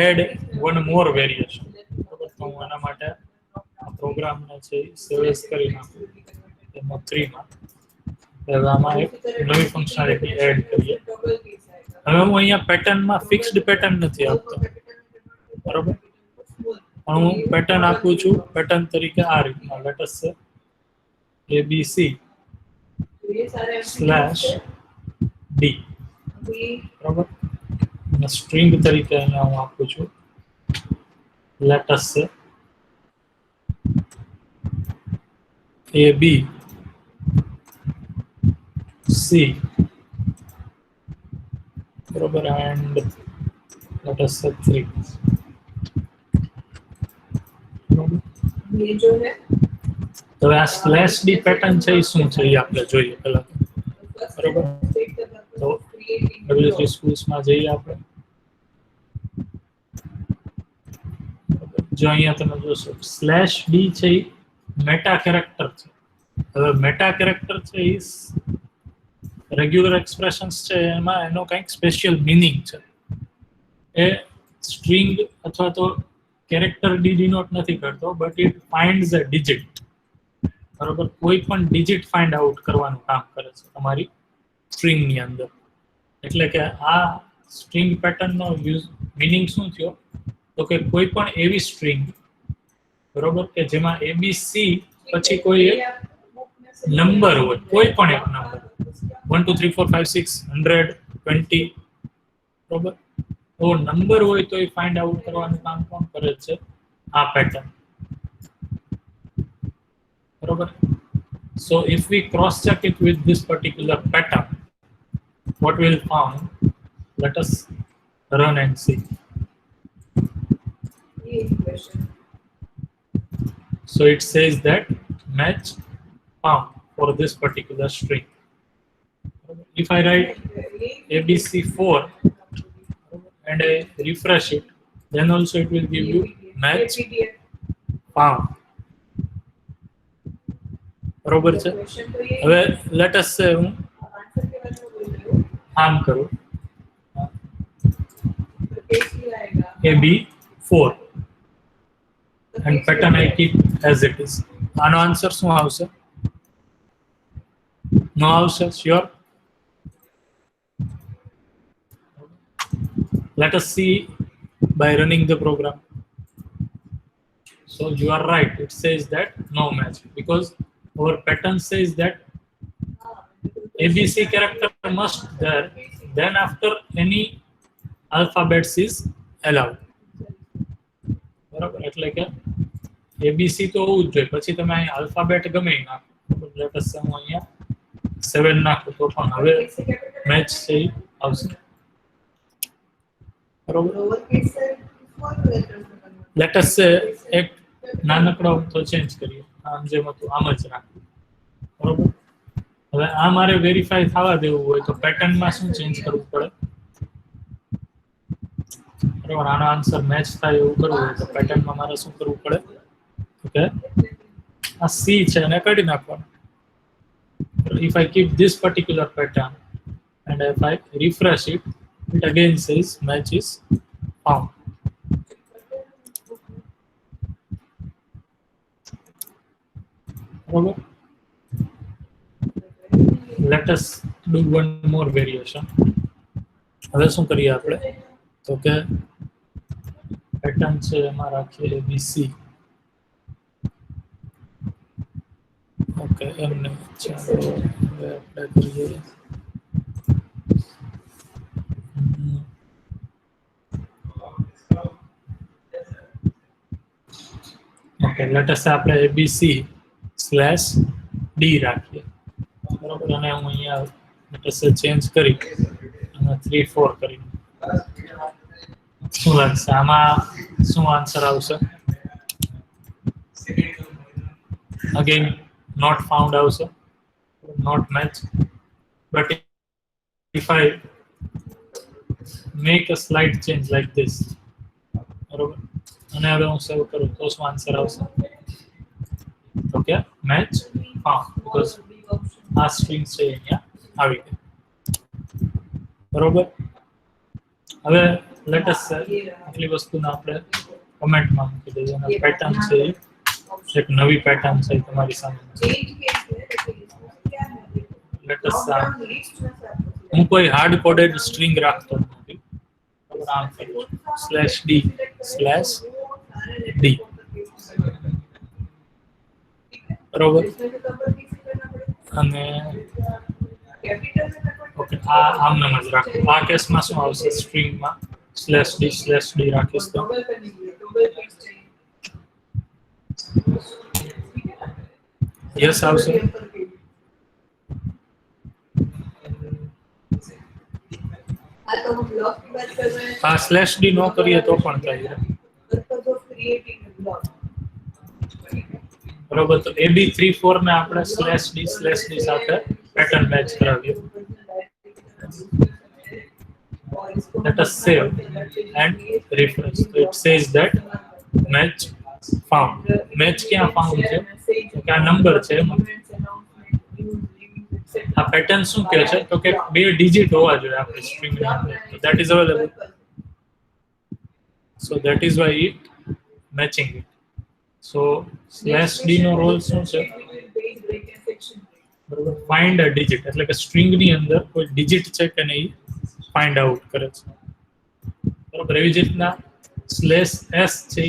S1: add one more variation, બરોબર. તો હું આના માટે આ પ્રોગ્રામને છે સેવ કરી નાખું ડેમો3 માં. હવે આમાં એક નવી ફંક્શનાલિટી એડ કરીએ. હવે હું અહીંયા પેટર્નમાં ફિક્સ્ડ પેટર્ન નથી આપતો, બરોબર? પણ હું પેટર્ન આપું છું પેટર્ન તરીકે આ રીતના, લેટ અસ સે abc / d, બરોબર? અને સ્ટ્રિંગ તરીકે અહીંયા હું આપું છું લેટ અસ સે ab c, बरोबर, एंड लेट अस से 3,
S3: ये जो है
S1: तो आ स्लैश डी पैटर्न છે એ શું છે એ આપણે જોઈએ પહેલા તો, બરોબર? તો ડબલ્યુસી સ્કૂલ્સ માં જઈએ આપણે. જો અહીંયા તમે જોશો સ્લેશ ડી છે એ મેટા કેરેક્ટર છે. હવે મેટા કેરેક્ટર છે એ રેગ્યુલર એક્સપ્રેશન્સ છે એમાં એનો કંઈક સ્પેશિયલ મિનિંગ છે. એ સ્ટ્રિંગ અથવા તો કેરેક્ટર ડી ડિનોટ નથી કરતો, બટ ઇટ ફાઇન્ડ્સ અ ડિજિટ, બરોબર? કોઈ પણ ડિજિટ ફાઇન્ડ આઉટ કરવાનું કામ કરે છે તમારી સ્ટ્રિંગની અંદર. એટલે કે આ સ્ટ્રિંગ પેટર્નનો યુઝ મિનિંગ શું થયો તો કે કોઈ પણ એવી સ્ટ્રિંગ, બરોબર, કે જેમાં એબીસી પછી કોઈ એક નંબર હોય, કોઈ પણ એક નંબર 1 2 3 4 5 6 100 20, બરોબર? તો નંબર હોય તો એ ફાઇન્ડ આઉટ કરવાનું કામ કોણ કરે છે? આ પેટર્ન, બરોબર? So if we cross check it with this particular pattern, what we'll find, let us run and see.
S3: ये equation
S1: So it says that match found for this particular string. If I write abc4 and I refresh it, then also it will give you match found, बरोबर છે?
S3: Question तो ये
S1: હવે let us say હું
S3: answer के बारे में बोल रही हूँ,
S1: આમ કરું
S3: तो पेज भी आएगा
S1: ab4
S3: तो
S1: and
S3: पेज
S1: pattern I
S3: भी
S1: keep as it is. આનો આન્સર શું આવશે? નો આવશે? Sure? Let us see by running the program. So you are right, it says that no match because our pattern says that abc character must there, then after any alphabets is allowed, બરાબર? એટલે કે abc તો હોવું જ જોઈએ, પછી તમે અહીં આલ્ફાબેટ ગમે ઈ નાખો. લેટ અસ હું અહીંયા 7 નાખું તો પણ હવે મેચ છે ઈ આવશે, બરોબર?
S3: लोअर केस से स्मॉल लेटर्स में कन्वर्ट
S1: લેટ અસ સે એક નાનકડો તો ચેન્જ કરીએ, આમ જેમ હતું આમ જ રાખીએ, બરોબર? હવે આ મારે વેરીફાઈ થવા દેવું હોય તો પેટર્નમાં શું ચેન્જ કરવું પડે? બરોબર, આનો આન્સર મેચ થાય એવું કરવું હોય તો પેટર્નમાં મારે શું કરવું પડે? ઓકે, આ સી છે એને કાઢી નાખવાનું. If I keep this particular pattern and if I refresh it, it again says match is found. બરોબર? Let us do one more variation. હવે શું કરીએ આપણે તો કે પેટર્ન છે એમાં રાખીએ abc. ઓકે, એમને ચાલો હવે આપણે કરીએ ઓકે, લેટ અસ આપણે abc/d રાખીએ, બરોબર? અને હું અહીંયા લેટ અસ ચેન્જ કરી અને 3 4 કરી. શું લાગશે આમાં? શું આન્સર આવશે? Again not found also, not match. But if I make a slight change like this, બરોબર, અને હવે હું સેવ કરું તો શું આન્સર આવશે? તો કે match found because આ સ્ટ્રિંગ છે અહીંયા આવી ગઈ, બરોબર? હવે લેટ અસ આટલી વસ્તુને આપણે કમેન્ટમાં મૂકી દઈએ અને પેટર્ન છે એ એક નવી પેટર્ન છે તમારી સામે.
S3: चेंज केस है, देखिए इसमें क्या है?
S1: લેટ અસ હું કોઈ હાર્ડ કોડેડ સ્ટ્રિંગ રાખતો નથી, બરાબર, આમ કરું /d/d, બરોબર, અને ઓકે આ આમ નામ જ રાખો. આ કેસમાં શું આવશે, સ્ટ્રિંગમાં /d/d રાખીશ તો યસ આવશે. હા /d નો કરીએ તો પણ થાય, બરોબર. તો AB34 ને આપણે /d/d સાથે પેટર્ન મેચ કરાવીએ. Let us save and refresh. So it says that match found. Match ક્યાં found છે? તો કે આ નંબર છે, આ પેટર્ન શું કહે છે તો કે 2 ડિજિટ હોવા જોઈએ આપણી સ્ટ્રિંગ ની અંદર. So that is available. So that is why it matching it. So /d નો રોલ શું છે, બરોબર, find a digit, એટલે કે સ્ટ્રિંગ ની અંદર કોઈ ડિજિટ છે કે નહીં ફાઇન્ડ આઉટ કરે છે, બરોબર. એવી જ રીતના /s છે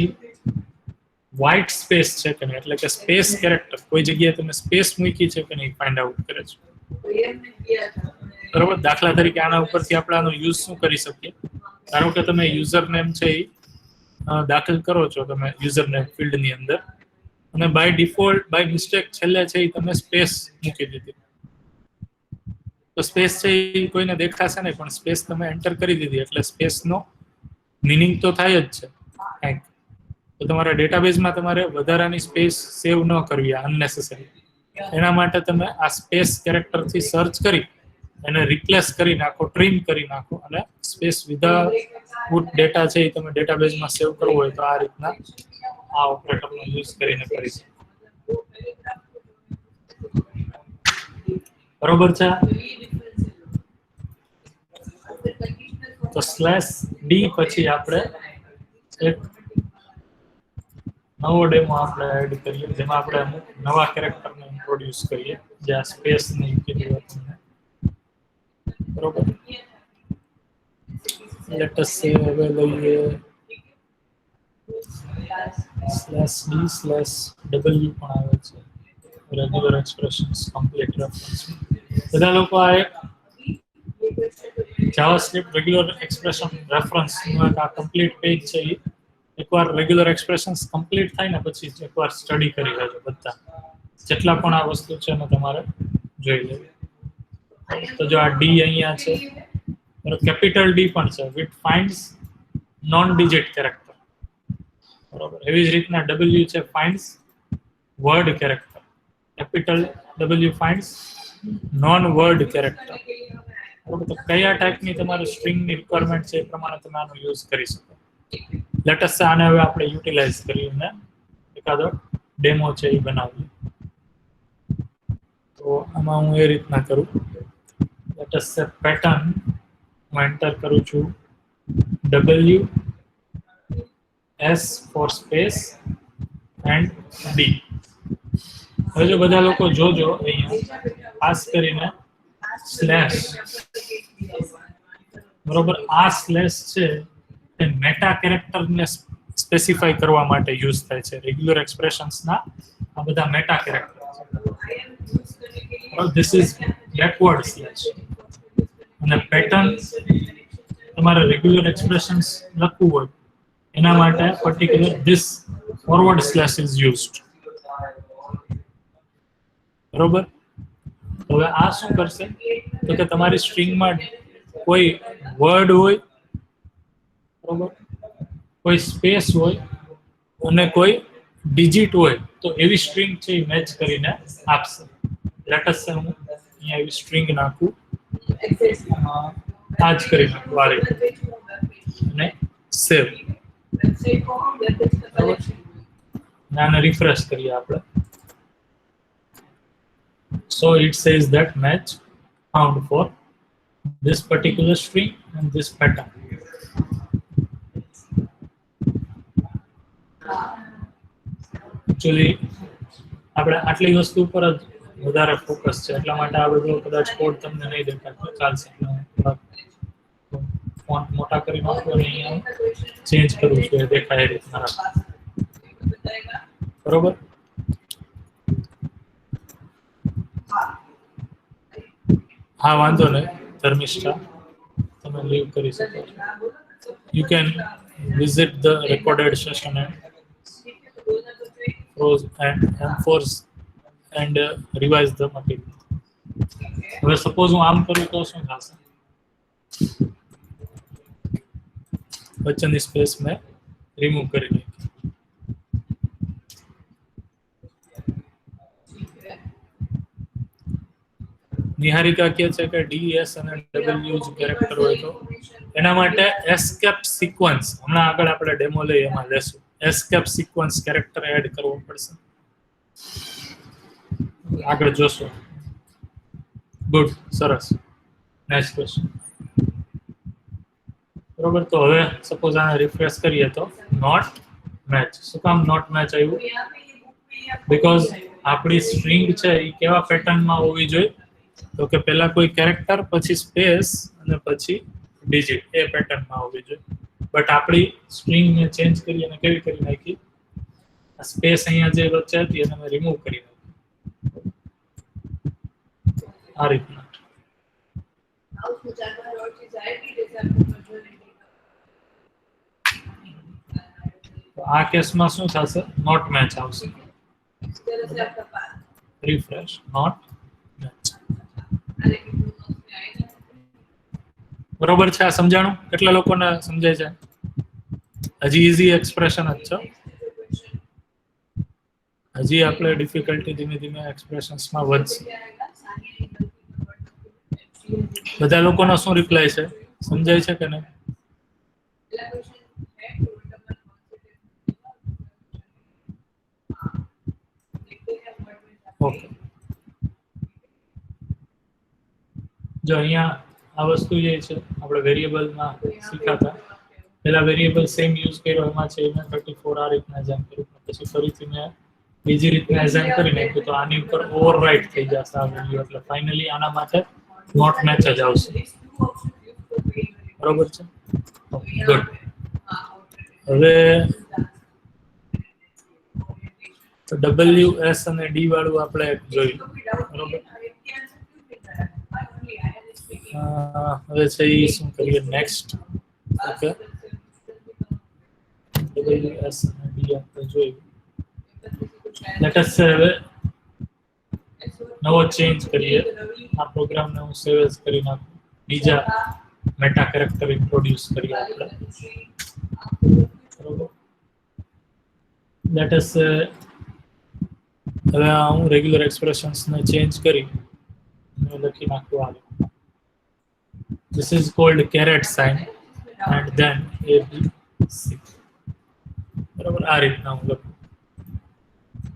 S1: વ્હાઇટ સ્પેસ છે કે નહીં, એટલે કે સ્પેસ કેરેક્ટર કોઈ જગ્યાએ તમે સ્પેસ મૂકી છે કે નહીં ફાઇન્ડ આઉટ કરે છે, બરોબર. દાખલા તરીકે આના ઉપરથી આપણે આનો યુઝ શું કરી શકીએ, ધારો કે તમે યુઝર નેમ છે એ દાખલ કરો છો તમે યુઝર નેમ ફિલ્ડ ની અંદર, અને બાય ડિફોલ્ટ બાય મિસ્ટેક છેલ્લે છે એ તમે સ્પેસ મૂકી દીધી, તો સ્પેસ છે એ કોઈને દેખાશે નહીં, પણ સ્પેસ તમે એન્ટર કરી દીધી એટલે સ્પેસનો મિનિંગ તો થાય જ છે કંઈક. તો તમારા ડેટાબેઝમાં તમારે વધારાની સ્પેસ સેવ ન કરવી અનનેસેસરી, એના માટે તમે આ સ્પેસ કેરેક્ટરથી સર્ચ કરી એને રિપ્લેસ કરી નાખો, ટ્રીમ કરી નાખો, અને સ્પેસ વિધાઉટ ડેટા છે એ તમે ડેટાબેઝમાં સેવ કરવું હોય તો આ રીતના આ ઓપરેટરનો યુઝ કરીને કરી શકો, બરોબર છે. તો /d પછી આપણે એક નવો ડેમો આપણે એડ કરીએ, જેમાં આપણે અમુક નવા કેરેક્ટરને ઇન્ટ્રોડ્યુસ કરીએ, જે આ સ્પેસ ની કીધું હતું, બરોબર. લેટ અસ સે હવે લઈએ /d/w પણ આવે છે, રેગ્યુલર એક્સપ્રેશન્સ કમ્પ્લીટ રેફરન્સ. બધા લોકો આ એક જાવાસ્ક્રિપ્ટ રેગ્યુલર એક્સપ્રેશન રેફરન્સ નું એક આ કમ્પ્લીટ પેજ છે, એકવાર રેગ્યુલર એક્સપ્રેશન્સ કમ્પ્લીટ થાય ને પછી એકવાર સ્ટડી કરી લેજો, બધા જેટલા પણ આ વસ્તુ છે ને તમારે જોઈ લેવું. તો જો આ ડી અહીંયા છે, કેપિટલ ડી પણ છે, વિચ ફાઇન્ડ્સ નોન ડિજિટ કેરેક્ટર, બરોબર. એવી જ રીતના ડબલ્યુ છે, ફાઇન્ડ્સ word character, capital W ફાઇન્ડ્સ non word character, બરોબર. તો કયા ટાઈપની તમારી સ્ટ્રિંગની રિક્વાયરમેન્ટ છે એ પ્રમાણે તમે આનો યુઝ કરી શકો. લેટેસ્ટ આને હવે આપણે યુટિલાઇઝ કરીને એકાદો ડેમો છે એ બનાવીએ. તો આમાં હું એ રીતના કરું, લેટેસ્ટ પેટર્ન હું એન્ટર કરું છું WS for space and D. હવે જો બધા લોકો જોજો અહીંયા ખાસ કરીને સ્લેશ, બરોબર, આ સ્લેશ છે એ મેટા કેરેક્ટરને સ્પેસિફાઈ કરવા માટે યુઝ થાય છે. રેગ્યુલર એક્સપ્રેશન્સના આ બધા મેટા કેરેક્ટર છે. ધીસ ઇઝ બેકવર્ડ સ્લેશ, અને પેટર્ન તમારે રેગ્યુલર એક્સપ્રેશન્સ લખવું હોય એના માટે particular this forward slash is used, બરોબર. હવે આ શું કરશે તો કે તમારી સ્ટ્રિંગમાં કોઈ વર્ડ હોય, બરોબર, કોઈ સ્પેસ હોય અને કોઈ ડિજિટ હોય તો એવી સ્ટ્રિંગ છે એ મેચ કરીને આપશે. લેટ અસ હું અહીંયા એવી સ્ટ્રિંગ નાખું, આ જ કરી નાખું આ રીતે, અને સેવ, આને રિફ્રેશ કરીએ આપણે. So it says that match found for this particular string and this pattern. Actually આપણે આટલી વસ્તુ પર જ વધારે ફોકસ છે એટલા માટે આ બધો કદાચ કોડ તમને નહીં દેખાતો ચાલશે ફોન્ટ મોટા કરી નાખો અને અહીંયા ચેન્જ કરવું છે દેખાય એ રીતના રાખો. બરોબર. હા વાંધો નહીં ધર્મિષ્ઠા તમે લીવ કરી શકો છો. You can visit the recorded session and pros and enforce and revise the material. હવે સપોઝ હું આમ કરું તો શું થશે? વચ્ચેની સ્પેસ મેં રિમૂવ કરી નાખી. નિહારિકા કહે છે કે ડી એસ અને ડબલ્યુ જ કેરેક્ટર હોય તો એના માટે એસ્કેપ સિક્વન્સ હમણાં આગળ આપણે ડેમો લઈએ એમાં લેશું. એસ્કેપ સિક્વન્સ કેરેક્ટર એડ કરવો પડશે, આગળ જોશો. ગુડ, સરસ. Next question. બરોબર, તો હવે સપોઝ આને રિફ્રેશ કરીએ તો નોટ મેચ. શું કામ નોટ મેચ આવ્યું? બીકોઝ આપણી સ્ટ્રિંગ છે એ કેવા પેટર્નમાં હોવી જોઈએ? તો કે પહેલા કોઈ કેરેક્ટર પછી સ્પેસ અને પછી ડિજિટ એ પેટર્નમાં હોવી જોઈએ. બટ આપણી સ્ટ્રિંગને ચેન્જ કરી અને કેવી કરી નાખી? આ સ્પેસ અહીંયા જે વચ્ચે હતી એને મેં રિમૂવ કરી નાખી આ રીતના. તો આ કેસમાં શું થશે? નોટ મેચ આવશે. Refresh, not match. બરોબર છે? આ સમજાણું? કેટલા લોકોને સમજાય છે? હજી ઈઝી એક્સપ્રેશન જ છે, હજી આપણે ડિફિકલ્ટી ધીમે ધીમે એક્સપ્રેશન્સમાં વધશે. બધા લોકોનો શું રિપ્લાય છે? સમજાય છે કે નહીં? ઓકે, જો અહીંયા આ વસ્તુ જે છે આપણે વેરિયેબલમાં શીખાતા, પહેલા વેરિયેબલ સેમ યુઝ કર્યો એમાં છે મેં 34 આ રીતના એઝાઇન કર્યું, પછી ફરીથી મેં બીજી રીતના એઝાઇન કરી નાખ્યું તો આની ઉપર ઓવરરાઇટ થઈ જશે આ વેલ્યુ, એટલે ફાઇનલી આના માટે નોટ મેચ જ આવશે. બરોબર છે? ગુડ. હવે તો ડબલ્યુ એસ અને ડી વાળું આપણે જોયું. બરોબર. હવે છે એ શું કરીએ નેક્સ્ટ? ઓકે, ડબલ્યુ એસ અને ડી આપણે જોયું. લેટ અસ હવે નવો ચેન્જ કરીએ. આ પ્રોગ્રામને હું સેવ એઝ કરી નાખું, બીજા મેટા કેરેક્ટર ઇન્ટ્રોડ્યુસ કરીએ આપણે. બરોબર. લેટ અસ હવે હું રેગ્યુલર એક્સપ્રેશન્સને ચેન્જ કરી લખી નાખું આ. This is called caret sign and then ABC. બરાબર, આ રીતના હું લખું.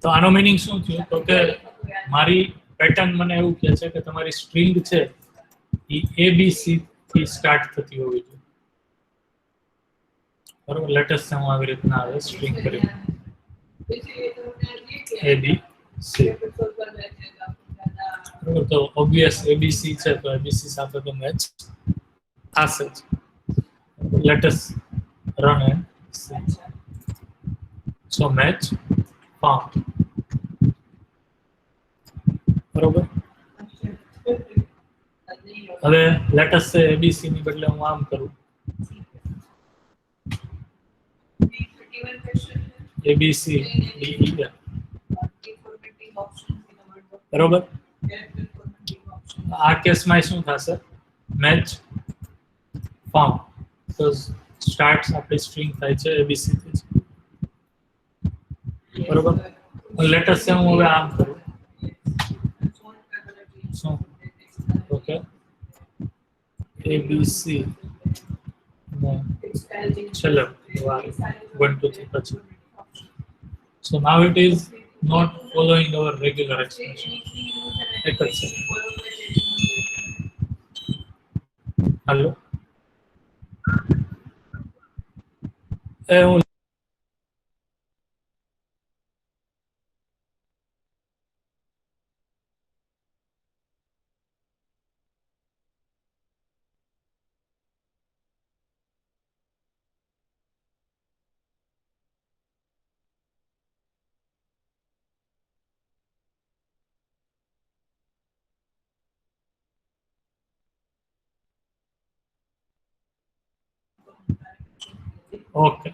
S1: તો આનો મિનિંગ શું થયું? તો કે મારી પેટર્ન મને એવું કહે છે કે તમારી સ્ટ્રિંગ છે એ ABC થી સ્ટાર્ટ થતી હોવી જોઈએ. બરાબર, લેટેસ્ટ હું આવી રીતના આવે સ્ટ્રિંગ કરી ABC. બરાબર, તો ઓબ્વિયસ ABC છે તો ABC સાથે તો મેચ થશે જ. Latest run and C. So match found. બરોબર. હવે લેટેસ્ટ ABC ની બદલે હું આમ કરું ABC DE. બરોબર. આ કેસમાં શું થશે? મેચ ફાઉન્ડ, બીકોઝ સ્ટાર્ટ આપણી સ્ટ્રિંગ થાય છે ABC થી. બરોબર. લેટેસ્ટ હું હવે આમ કરું શું? ઓકે, ABC છેલ્લે 1 2 3 પછી. So now it is not following our regular expression. એક જ છે. હાલો, હું ઓકે,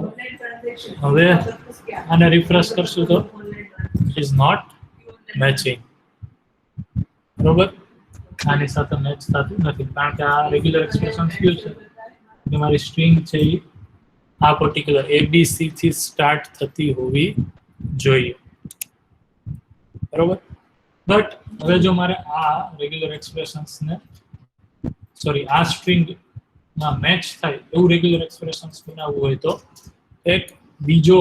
S3: Online transaction.
S1: હવે
S3: Purpose क्या?
S1: આને રિફ્રેશ કરશું તો
S3: Online transaction.
S1: It is not matching. બરોબર, આની સાથે મેચ થતું નથી કારણ કે આ રેગ્યુલર એક્સપ્રેશન શું છે કે મારી સ્ટ્રિંગ છે એ આ પર્ટિક્યુલર એબીસી થી સ્ટાર્ટ થતી હોવી જોઈએ. બરોબર, બટ હવે જો મારે આ રેગ્યુલર એક્સપ્રેશન્સને સોરી આ સ્ટ્રિંગ ના મેચ થાય એવું રેગ્યુલર એક્સપ્રેશન્સ બનાવવું હોય તો એક બીજો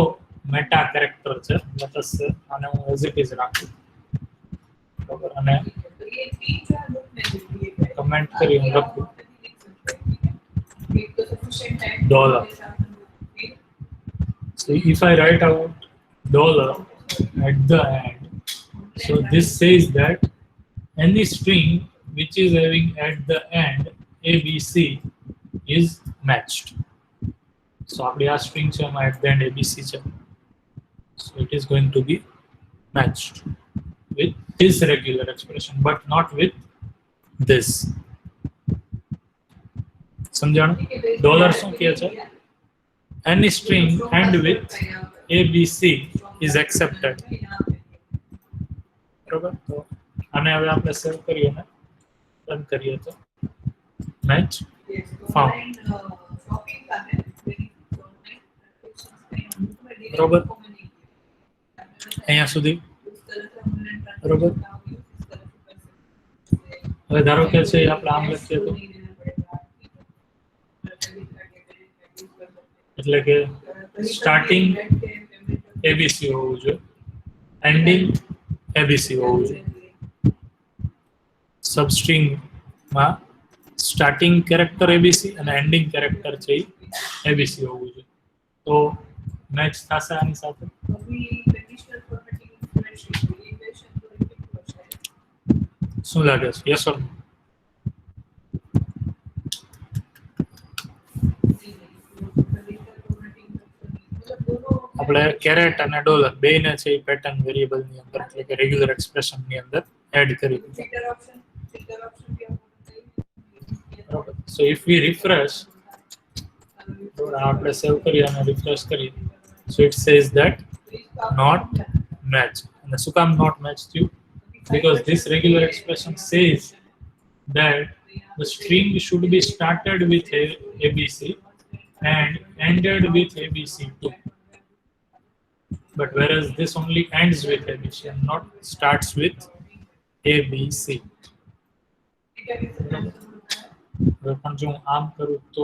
S1: મેટા કેરેક્ટર છે, લેટ્સ સે આને હું એઝ ઇટ ઇઝ રાખું. બરોબર, અને
S3: तो ये तीन चार बुक में दिए गए
S1: કમેન્ટ કરી હું લખું
S3: एक तो sufficient time
S1: Dollar. So if I write out dollar at the end, so this says that any string which is having at the end ABC is matched. So આપણી આ string છે એમાં at the end ABC છે. So it is going to be matched with this regular expression but not with this. સમજાણું? Dollar શું કહે છે? Any string end with ABC is accepted. બરોબર, તો આને હવે આપણે સેવ કરીએ ને રન કરીએ તો મેચ found. બરોબર, અહીંયા સુધી બરોબર. હવે ધારો કે છે આપણે આમ લખીએ તો એટલે કે સ્ટાર્ટિંગ એબીસી હોવું જોઈએ, એન્ડિંગ એબીસી હોવું જોઈએ. સબસ્ટ્રિંગમાં સ્ટાર્ટિંગ કેરેક્ટર એબીસી અને એન્ડિંગ કેરેક્ટર છે એ એબીસી હોવું જોઈએ. તો મેચ થશે આની સાથે. શું લાગે છે? યસ ઓર નો? આપણે કેરેટ અને ડોલર બેયને છે એ પેટર્ન વેરિયેબલની અંદર એટલે કે રેગ્યુલર એક્સપ્રેશનની અંદર એડ કરી દીધા. બરોબર, સો ઇફ વી રિફ્રેશ, આપણે સેવ કરી અને રિફ્રેશ કરીએ, so it says that not match. અને શું કામ નોટ મેચ થયું? Because this regular expression says that the string should be started with ABC and ended with ABC too. But whereas this only ends with ABC and not starts with ABC. પણ જો હું આમ કરું તો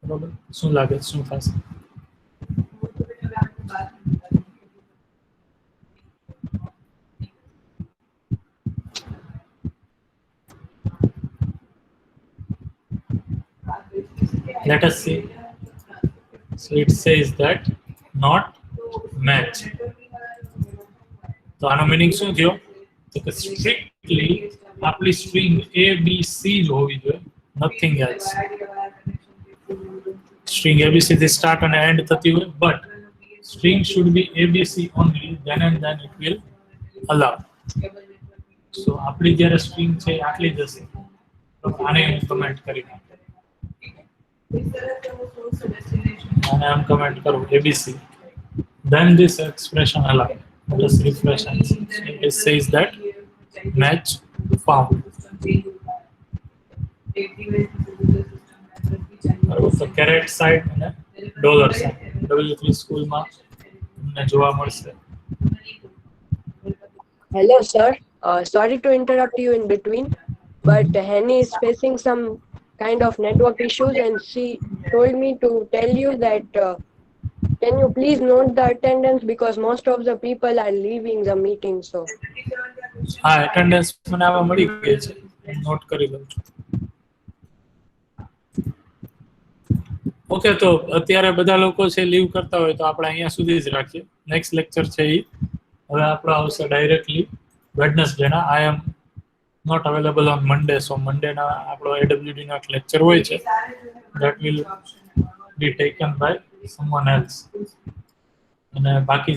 S1: બરોબર, શું લાગે શું થશે? Let us see. So it says that not match. તો આનો મીનિંગ શું થયો? તો કે સ્ટ્રિક્ટલી આપણી સ્ટ્રિંગ ABC જ હોવી જોઈએ, નથિંગ એલ્સ. સ્ટ્રિંગ ABC થી સ્ટાર્ટ અને એન્ડ થતી હોય, but string should be ABC only, then and then it will allow. So આપણી જ્યારે સ્ટ્રિંગ છે આટલી જ હશે તો આને હું કમેન્ટ કરી નાખું અને આમ કમેન્ટ કરું ABC, then this expression allow. Let us refresh and see. It says that match found. So caret side અને ડોલર સાઇન W3 સ્કૂલમાં તમને જોવા મળશે.
S4: Hello, sir. Sorry to interrupt you in between, but Henny is facing some kind of network issues, and she told me to tell you that can you please note the attendance because most of the people are leaving the meeting. So,
S1: હા, attendance મને આવા મળી ગઈ છે, not કરી લઉં છું. Okay, તો અત્યારે બધા લોકો છે લીવ કરતા હોય તો આપણે અહીંયા સુધી જ રાખીએ. નેક્સ્ટ લેક્ચર છે એ હવે આપણો આવશે ડાયરેક્ટલી વેડનસડેના. I am not available on Monday, so મંડેના આપણો AWDના લેક્ચર હોય છે, that will be taken by someone else. અને બાકી